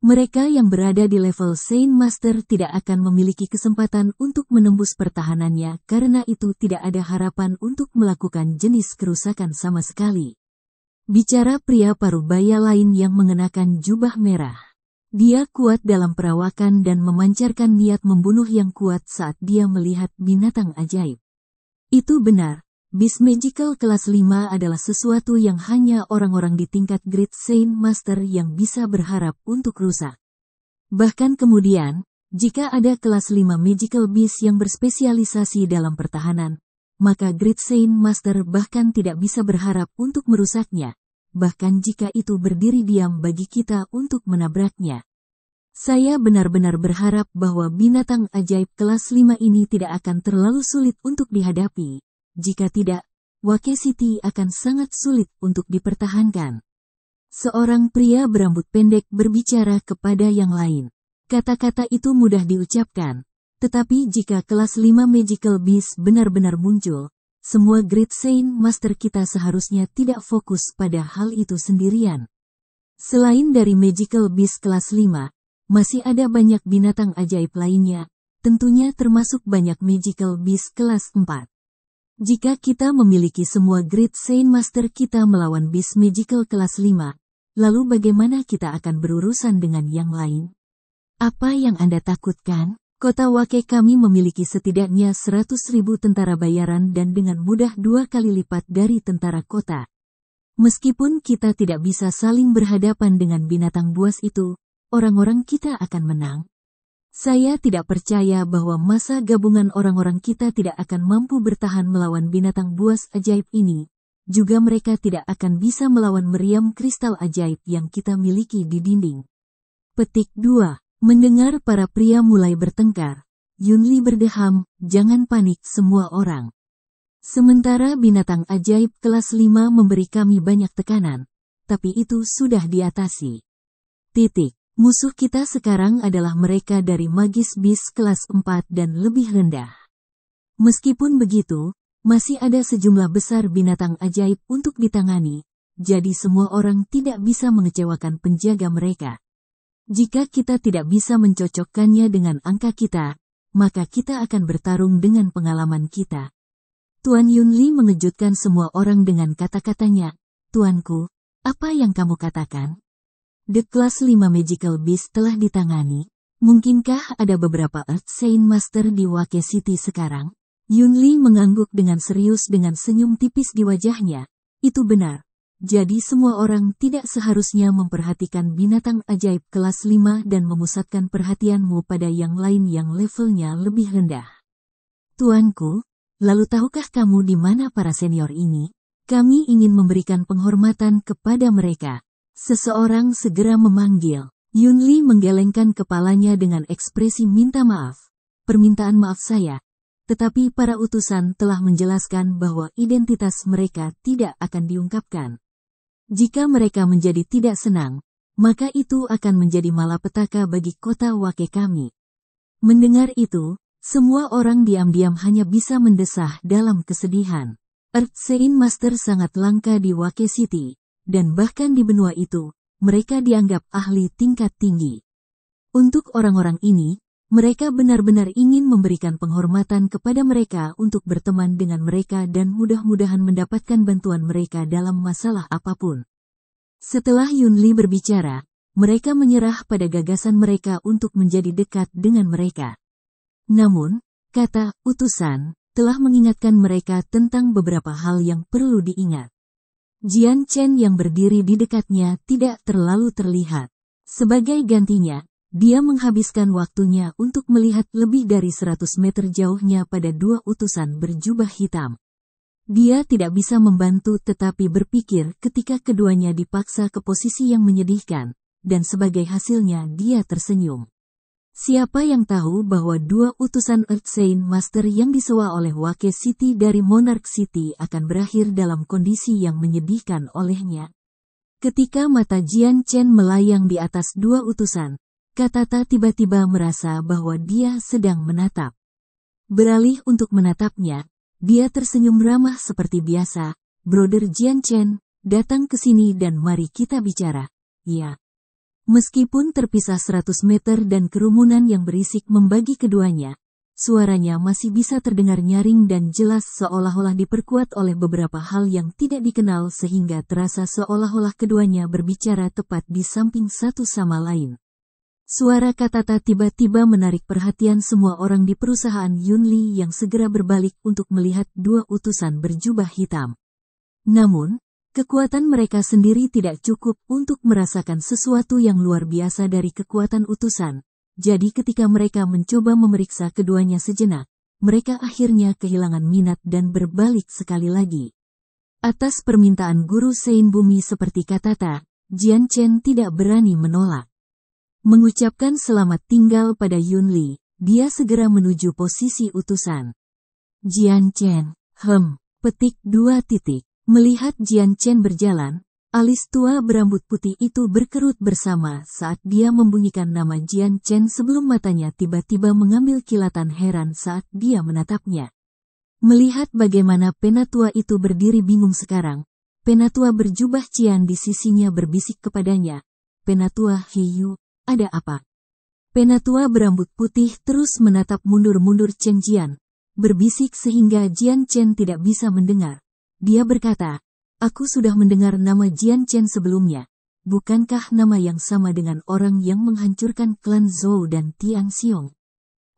Mereka yang berada di level Saint Master tidak akan memiliki kesempatan untuk menembus pertahanannya karena itu tidak ada harapan untuk melakukan jenis kerusakan sama sekali. Bicara pria parubaya lain yang mengenakan jubah merah. Dia kuat dalam perawakan dan memancarkan niat membunuh yang kuat saat dia melihat binatang ajaib. Itu benar, Beast Magical kelas 5 adalah sesuatu yang hanya orang-orang di tingkat Great Saint Master yang bisa berharap untuk rusak. Bahkan kemudian, jika ada kelas 5 Magical Beast yang berspesialisasi dalam pertahanan, maka Great Saint Master bahkan tidak bisa berharap untuk merusaknya. Bahkan jika itu berdiri diam bagi kita untuk menabraknya. Saya benar-benar berharap bahwa binatang ajaib kelas 5 ini tidak akan terlalu sulit untuk dihadapi. Jika tidak, Wake City akan sangat sulit untuk dipertahankan. Seorang pria berambut pendek berbicara kepada yang lain. Kata-kata itu mudah diucapkan, tetapi jika kelas 5 Magical Beast benar-benar muncul, semua Great Saint Master kita seharusnya tidak fokus pada hal itu sendirian. Selain dari Magical Beast kelas 5, masih ada banyak binatang ajaib lainnya, tentunya termasuk banyak Magical Beast kelas 4. Jika kita memiliki semua Great Saint Master kita melawan Beast Magical kelas 5, lalu bagaimana kita akan berurusan dengan yang lain? Apa yang Anda takutkan? Kota Wake kami memiliki setidaknya 100.000 tentara bayaran dan dengan mudah 2 kali lipat dari tentara kota. Meskipun kita tidak bisa saling berhadapan dengan binatang buas itu, orang-orang kita akan menang. Saya tidak percaya bahwa masa gabungan orang-orang kita tidak akan mampu bertahan melawan binatang buas ajaib ini. Juga mereka tidak akan bisa melawan meriam kristal ajaib yang kita miliki di dinding. Petik 2. Mendengar para pria mulai bertengkar, Yunli berdeham, jangan panik semua orang. Sementara binatang ajaib kelas 5 memberi kami banyak tekanan, tapi itu sudah diatasi. Musuh kita sekarang adalah mereka dari Magis Beast kelas 4 dan lebih rendah. Meskipun begitu, masih ada sejumlah besar binatang ajaib untuk ditangani, jadi semua orang tidak bisa mengecewakan penjaga mereka. Jika kita tidak bisa mencocokkannya dengan angka kita, maka kita akan bertarung dengan pengalaman kita. Tuan Yunli mengejutkan semua orang dengan kata-katanya, Tuanku, apa yang kamu katakan? The Class 5 Magical Beast telah ditangani. Mungkinkah ada beberapa Earth Saint Master di Wake City sekarang? Yunli mengangguk dengan serius dengan senyum tipis di wajahnya. Itu benar. Jadi semua orang tidak seharusnya memperhatikan binatang ajaib kelas 5 dan memusatkan perhatianmu pada yang lain yang levelnya lebih rendah. Tuanku, lalu tahukah kamu di mana para senior ini? Kami ingin memberikan penghormatan kepada mereka. Seseorang segera memanggil. Yunli menggelengkan kepalanya dengan ekspresi minta maaf. Permintaan maaf saya. Tetapi para utusan telah menjelaskan bahwa identitas mereka tidak akan diungkapkan. Jika mereka menjadi tidak senang, maka itu akan menjadi malapetaka bagi kota Wake kami. Mendengar itu, semua orang diam-diam hanya bisa mendesah dalam kesedihan. Earth Saint Master sangat langka di Wake City, dan bahkan di benua itu, mereka dianggap ahli tingkat tinggi. Untuk orang-orang ini, mereka benar-benar ingin memberikan penghormatan kepada mereka untuk berteman dengan mereka dan mudah-mudahan mendapatkan bantuan mereka dalam masalah apapun. Setelah Yunli berbicara, mereka menyerah pada gagasan mereka untuk menjadi dekat dengan mereka. Namun, kata utusan, telah mengingatkan mereka tentang beberapa hal yang perlu diingat. Jian Chen yang berdiri di dekatnya tidak terlalu terlihat. Sebagai gantinya, dia menghabiskan waktunya untuk melihat lebih dari 100 meter jauhnya pada 2 utusan berjubah hitam. Dia tidak bisa membantu tetapi berpikir ketika keduanya dipaksa ke posisi yang menyedihkan, dan sebagai hasilnya dia tersenyum. Siapa yang tahu bahwa 2 utusan Earth Saint Master yang disewa oleh Wake City dari Monarch City akan berakhir dalam kondisi yang menyedihkan olehnya. Ketika mata Jian Chen melayang di atas 2 utusan, Katata tiba-tiba merasa bahwa dia sedang menatap. Beralih untuk menatapnya, dia tersenyum ramah seperti biasa. Brother Jian Chen, datang ke sini dan mari kita bicara. Ya. Meskipun terpisah 100 meter dan kerumunan yang berisik membagi keduanya, suaranya masih bisa terdengar nyaring dan jelas seolah-olah diperkuat oleh beberapa hal yang tidak dikenal sehingga terasa seolah-olah keduanya berbicara tepat di samping satu sama lain. Suara Katata tiba-tiba menarik perhatian semua orang di perusahaan Yunli yang segera berbalik untuk melihat 2 utusan berjubah hitam. Namun, kekuatan mereka sendiri tidak cukup untuk merasakan sesuatu yang luar biasa dari kekuatan utusan. Jadi ketika mereka mencoba memeriksa keduanya sejenak, mereka akhirnya kehilangan minat dan berbalik sekali lagi. Atas permintaan Guru Sein Bumi seperti Katata, Jian Chen tidak berani menolak. Mengucapkan selamat tinggal pada Yunli, dia segera menuju posisi utusan. Jian Chen, petik 2 titik. Melihat Jian Chen berjalan, alis tua berambut putih itu berkerut bersama saat dia membunyikan nama Jian Chen sebelum matanya tiba-tiba mengambil kilatan heran saat dia menatapnya. Melihat bagaimana penatua itu berdiri bingung sekarang, penatua berjubah cian di sisinya berbisik kepadanya, "Penatua Hiyu, ada apa?" Penatua berambut putih terus menatap mundur-mundur Chen Jian, berbisik sehingga Jian Chen tidak bisa mendengar. Dia berkata, "Aku sudah mendengar nama Jian Chen sebelumnya. Bukankah nama yang sama dengan orang yang menghancurkan klan Zhou dan Tian Xiong?"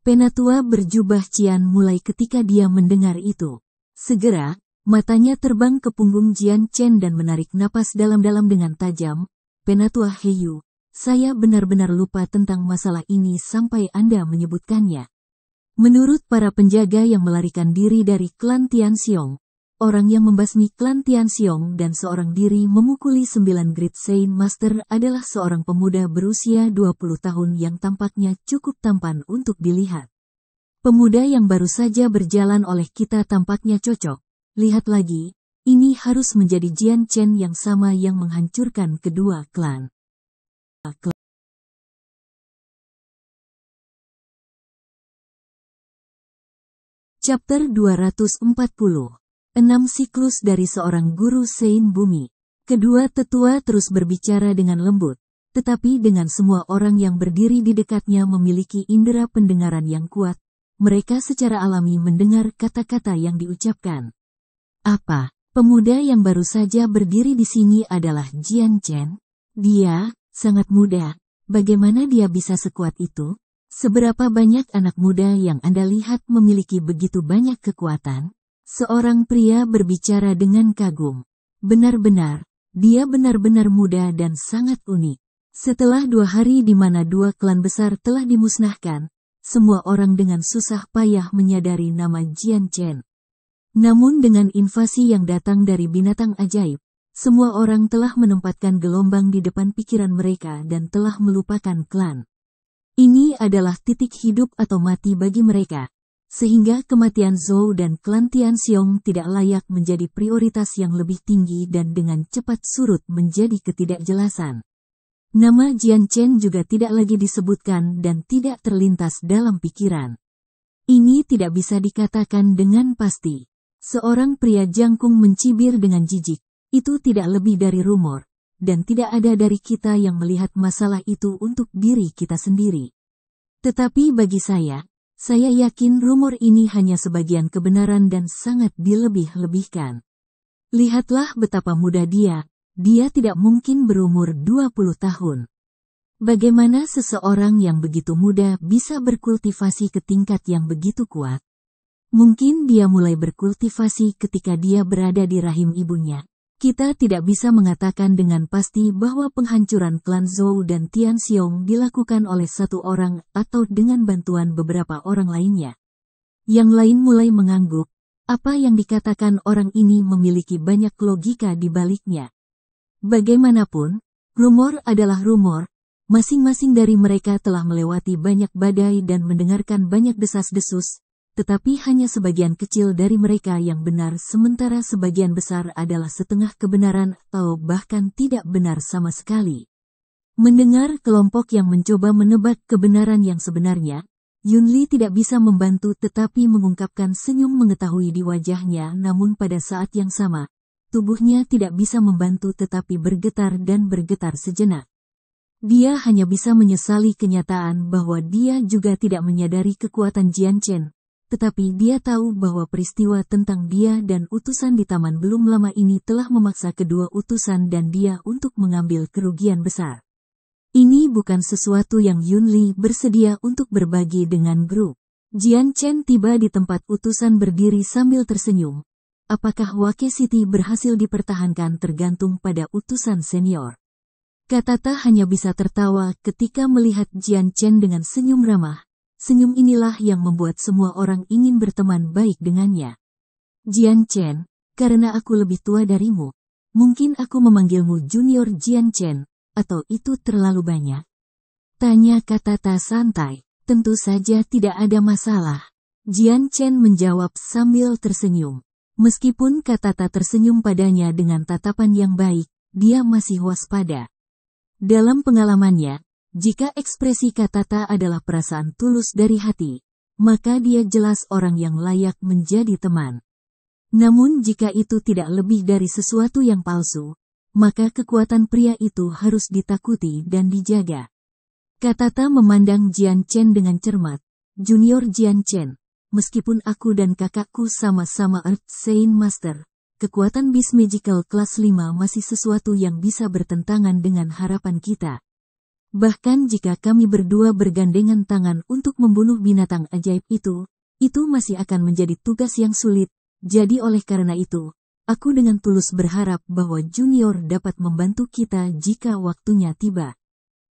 Penatua berjubah cian mulai ketika dia mendengar itu. Segera, matanya terbang ke punggung Jian Chen dan menarik napas dalam-dalam dengan tajam. "Penatua Hiyu, saya benar-benar lupa tentang masalah ini sampai Anda menyebutkannya." Menurut para penjaga yang melarikan diri dari klan Tian Xiong, orang yang membasmi klan Tian Xiong dan seorang diri memukuli 9 Great Saint Master adalah seorang pemuda berusia 20 tahun yang tampaknya cukup tampan untuk dilihat. Pemuda yang baru saja berjalan oleh kita tampaknya cocok. Lihat lagi, ini harus menjadi Jian Chen yang sama yang menghancurkan kedua klan. Chapter 240. 6 siklus dari seorang guru Sein Bumi. Kedua tetua terus berbicara dengan lembut, tetapi dengan semua orang yang berdiri di dekatnya memiliki indera pendengaran yang kuat, mereka secara alami mendengar kata-kata yang diucapkan. "Apa?" Pemuda yang baru saja berdiri di sini adalah Jian Chen. "Dia sangat muda. Bagaimana dia bisa sekuat itu? Seberapa banyak anak muda yang Anda lihat memiliki begitu banyak kekuatan?" Seorang pria berbicara dengan kagum. "Benar-benar, dia benar-benar muda dan sangat unik." Setelah 2 hari di mana 2 klan besar telah dimusnahkan, semua orang dengan susah payah menyadari nama Jian Chen. Namun dengan invasi yang datang dari binatang ajaib, semua orang telah menempatkan gelombang di depan pikiran mereka dan telah melupakan klan. Ini adalah titik hidup atau mati bagi mereka, sehingga kematian Zhou dan klan Tian Xiong tidak layak menjadi prioritas yang lebih tinggi dan dengan cepat surut menjadi ketidakjelasan. Nama Jian Chen juga tidak lagi disebutkan dan tidak terlintas dalam pikiran. Ini tidak bisa dikatakan dengan pasti. Seorang pria jangkung mencibir dengan jijik. "Itu tidak lebih dari rumor. Dan tidak ada dari kita yang melihat masalah itu untuk diri kita sendiri. Tetapi bagi saya yakin rumor ini hanya sebagian kebenaran dan sangat dilebih-lebihkan. Lihatlah betapa muda dia tidak mungkin berumur 20 tahun. Bagaimana seseorang yang begitu muda bisa berkultivasi ke tingkat yang begitu kuat? Mungkin dia mulai berkultivasi ketika dia berada di rahim ibunya. Kita tidak bisa mengatakan dengan pasti bahwa penghancuran klan Zhou dan Tian Xiong dilakukan oleh satu orang atau dengan bantuan beberapa orang lainnya." Yang lain mulai mengangguk. Apa yang dikatakan orang ini memiliki banyak logika di baliknya. Bagaimanapun, rumor adalah rumor. Masing-masing dari mereka telah melewati banyak badai dan mendengarkan banyak desas-desus, tetapi hanya sebagian kecil dari mereka yang benar sementara sebagian besar adalah setengah kebenaran atau bahkan tidak benar sama sekali. Mendengar kelompok yang mencoba menebak kebenaran yang sebenarnya, Yunli tidak bisa membantu tetapi mengungkapkan senyum mengetahui di wajahnya, namun pada saat yang sama, tubuhnya tidak bisa membantu tetapi bergetar dan bergetar sejenak. Dia hanya bisa menyesali kenyataan bahwa dia juga tidak menyadari kekuatan Jian Chen. Tetapi dia tahu bahwa peristiwa tentang dia dan utusan di taman belum lama ini telah memaksa kedua utusan dan dia untuk mengambil kerugian besar. Ini bukan sesuatu yang Yunli bersedia untuk berbagi dengan grup. Jian Chen tiba di tempat utusan berdiri sambil tersenyum. Apakah Wake City berhasil dipertahankan tergantung pada utusan senior. Katata hanya bisa tertawa ketika melihat Jian Chen dengan senyum ramah. Senyum inilah yang membuat semua orang ingin berteman baik dengannya. "Jian Chen, karena aku lebih tua darimu, mungkin aku memanggilmu Junior Jian Chen, atau itu terlalu banyak?" Tanya Katata santai. "Tentu saja tidak ada masalah." Jian Chen menjawab sambil tersenyum. Meskipun Katata tersenyum padanya dengan tatapan yang baik, dia masih waspada. Dalam pengalamannya, jika ekspresi Katata adalah perasaan tulus dari hati, maka dia jelas orang yang layak menjadi teman. Namun jika itu tidak lebih dari sesuatu yang palsu, maka kekuatan pria itu harus ditakuti dan dijaga. Katata memandang Jian Chen dengan cermat. Junior Jian Chen, meskipun aku dan kakakku sama-sama Earth Saint Master, kekuatan Beast Magical kelas 5 masih sesuatu yang bisa bertentangan dengan harapan kita. Bahkan jika kami berdua bergandengan tangan untuk membunuh binatang ajaib itu masih akan menjadi tugas yang sulit. Jadi oleh karena itu, aku dengan tulus berharap bahwa Junior dapat membantu kita jika waktunya tiba.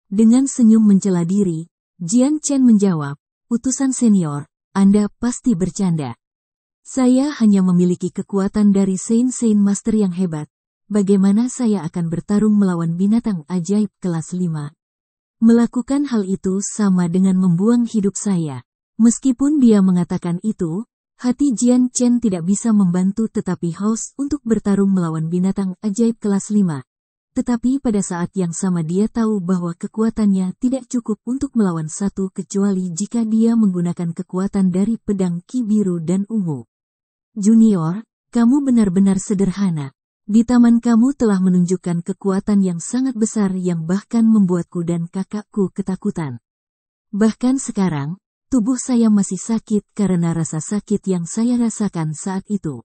Dengan senyum mencela diri, Jian Chen menjawab, utusan senior, Anda pasti bercanda. Saya hanya memiliki kekuatan dari Saint Master yang hebat. Bagaimana saya akan bertarung melawan binatang ajaib kelas 5? Melakukan hal itu sama dengan membuang hidup saya. Meskipun dia mengatakan itu, hati Jian Chen tidak bisa membantu tetapi haus untuk bertarung melawan binatang ajaib kelas 5. Tetapi pada saat yang sama dia tahu bahwa kekuatannya tidak cukup untuk melawan satu kecuali jika dia menggunakan kekuatan dari pedang ki biru dan ungu. Junior, kamu benar-benar sederhana. Di taman kamu telah menunjukkan kekuatan yang sangat besar yang bahkan membuatku dan kakakku ketakutan. Bahkan sekarang, tubuh saya masih sakit karena rasa sakit yang saya rasakan saat itu.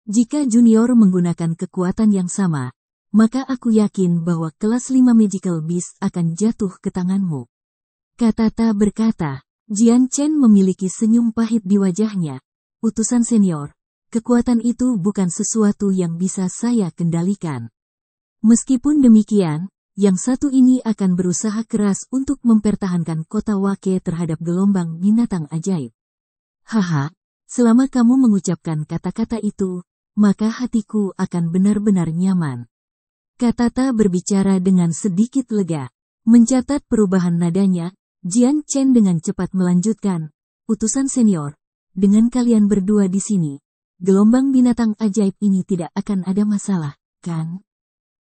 Jika Junior menggunakan kekuatan yang sama, maka aku yakin bahwa kelas 5 Magical Beast akan jatuh ke tanganmu. Katata berkata, Jian Chen memiliki senyum pahit di wajahnya. Utusan senior. Kekuatan itu bukan sesuatu yang bisa saya kendalikan. Meskipun demikian, yang satu ini akan berusaha keras untuk mempertahankan kota Wake terhadap gelombang binatang ajaib. Haha, selama kamu mengucapkan kata-kata itu, maka hatiku akan benar-benar nyaman. Katata berbicara dengan sedikit lega. Mencatat perubahan nadanya, Jian Chen dengan cepat melanjutkan, utusan senior, dengan kalian berdua di sini, gelombang binatang ajaib ini tidak akan ada masalah, kan?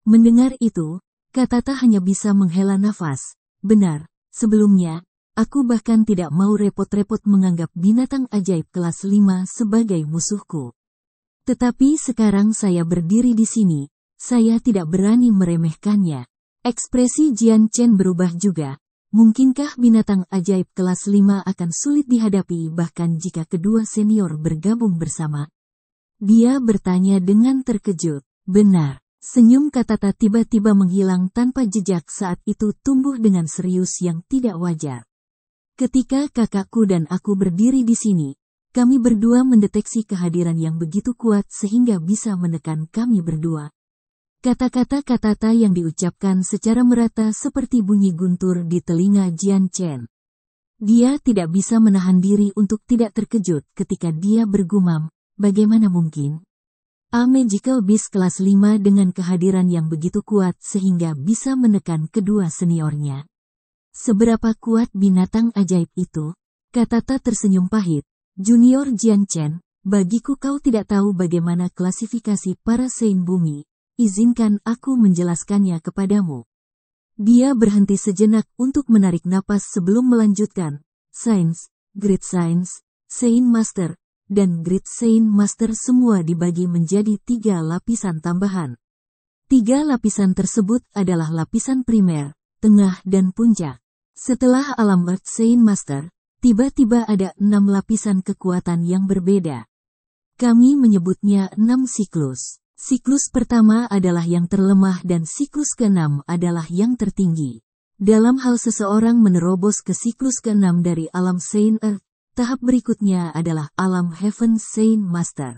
Mendengar itu, Katata hanya bisa menghela nafas. Benar, sebelumnya, aku bahkan tidak mau repot-repot menganggap binatang ajaib kelas 5 sebagai musuhku. Tetapi sekarang saya berdiri di sini, saya tidak berani meremehkannya. Ekspresi Jian Chen berubah juga. Mungkinkah binatang ajaib kelas 5 akan sulit dihadapi bahkan jika kedua senior bergabung bersama? Dia bertanya dengan terkejut. Benar. Senyum Katata tiba-tiba menghilang tanpa jejak saat itu tumbuh dengan serius yang tidak wajar. Ketika kakakku dan aku berdiri di sini, kami berdua mendeteksi kehadiran yang begitu kuat sehingga bisa menekan kami berdua. Kata-kata Katata yang diucapkan secara merata seperti bunyi guntur di telinga Jian Chen. Dia tidak bisa menahan diri untuk tidak terkejut ketika dia bergumam. Bagaimana mungkin? A Magical Beast kelas 5 dengan kehadiran yang begitu kuat sehingga bisa menekan kedua seniornya. Seberapa kuat binatang ajaib itu? Katata tersenyum pahit. Junior Jian Chen, bagiku kau tidak tahu bagaimana klasifikasi para Saint Bumi. Izinkan aku menjelaskannya kepadamu. Dia berhenti sejenak untuk menarik napas sebelum melanjutkan. Sains, Great Sains, Saint Master, dan Great Saint Master semua dibagi menjadi 3 lapisan tambahan. 3 lapisan tersebut adalah lapisan primer, tengah dan puncak. Setelah alam Earth Saint Master, tiba-tiba ada 6 lapisan kekuatan yang berbeda. Kami menyebutnya 6 siklus. Siklus pertama adalah yang terlemah dan siklus ke-6 adalah yang tertinggi. Dalam hal seseorang menerobos ke siklus ke-6 dari alam Saint Earth, tahap berikutnya adalah alam Heaven Saint Master.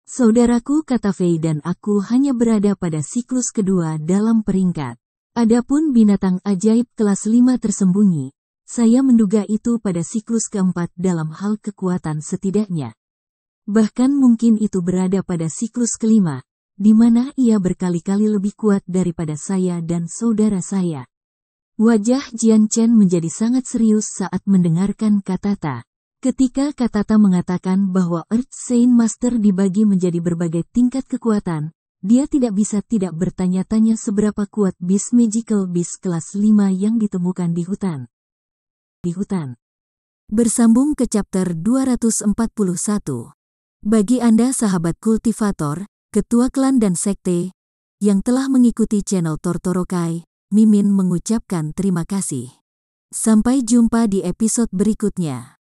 Saudaraku kata Fei dan aku hanya berada pada siklus kedua dalam peringkat. Adapun binatang ajaib kelas 5 tersembunyi, saya menduga itu pada siklus keempat dalam hal kekuatan setidaknya. Bahkan mungkin itu berada pada siklus kelima, di mana ia berkali-kali lebih kuat daripada saya dan saudara saya. Wajah Jian Chen menjadi sangat serius saat mendengarkan Katata. Ketika Katata mengatakan bahwa Earth Saint Master dibagi menjadi berbagai tingkat kekuatan, dia tidak bisa tidak bertanya-tanya seberapa kuat Beast Magical Beast kelas 5 yang ditemukan di hutan. Bersambung ke chapter 241. Bagi Anda sahabat kultivator, ketua klan dan sekte, yang telah mengikuti channel Tortorokai, Mimin mengucapkan terima kasih. Sampai jumpa di episode berikutnya.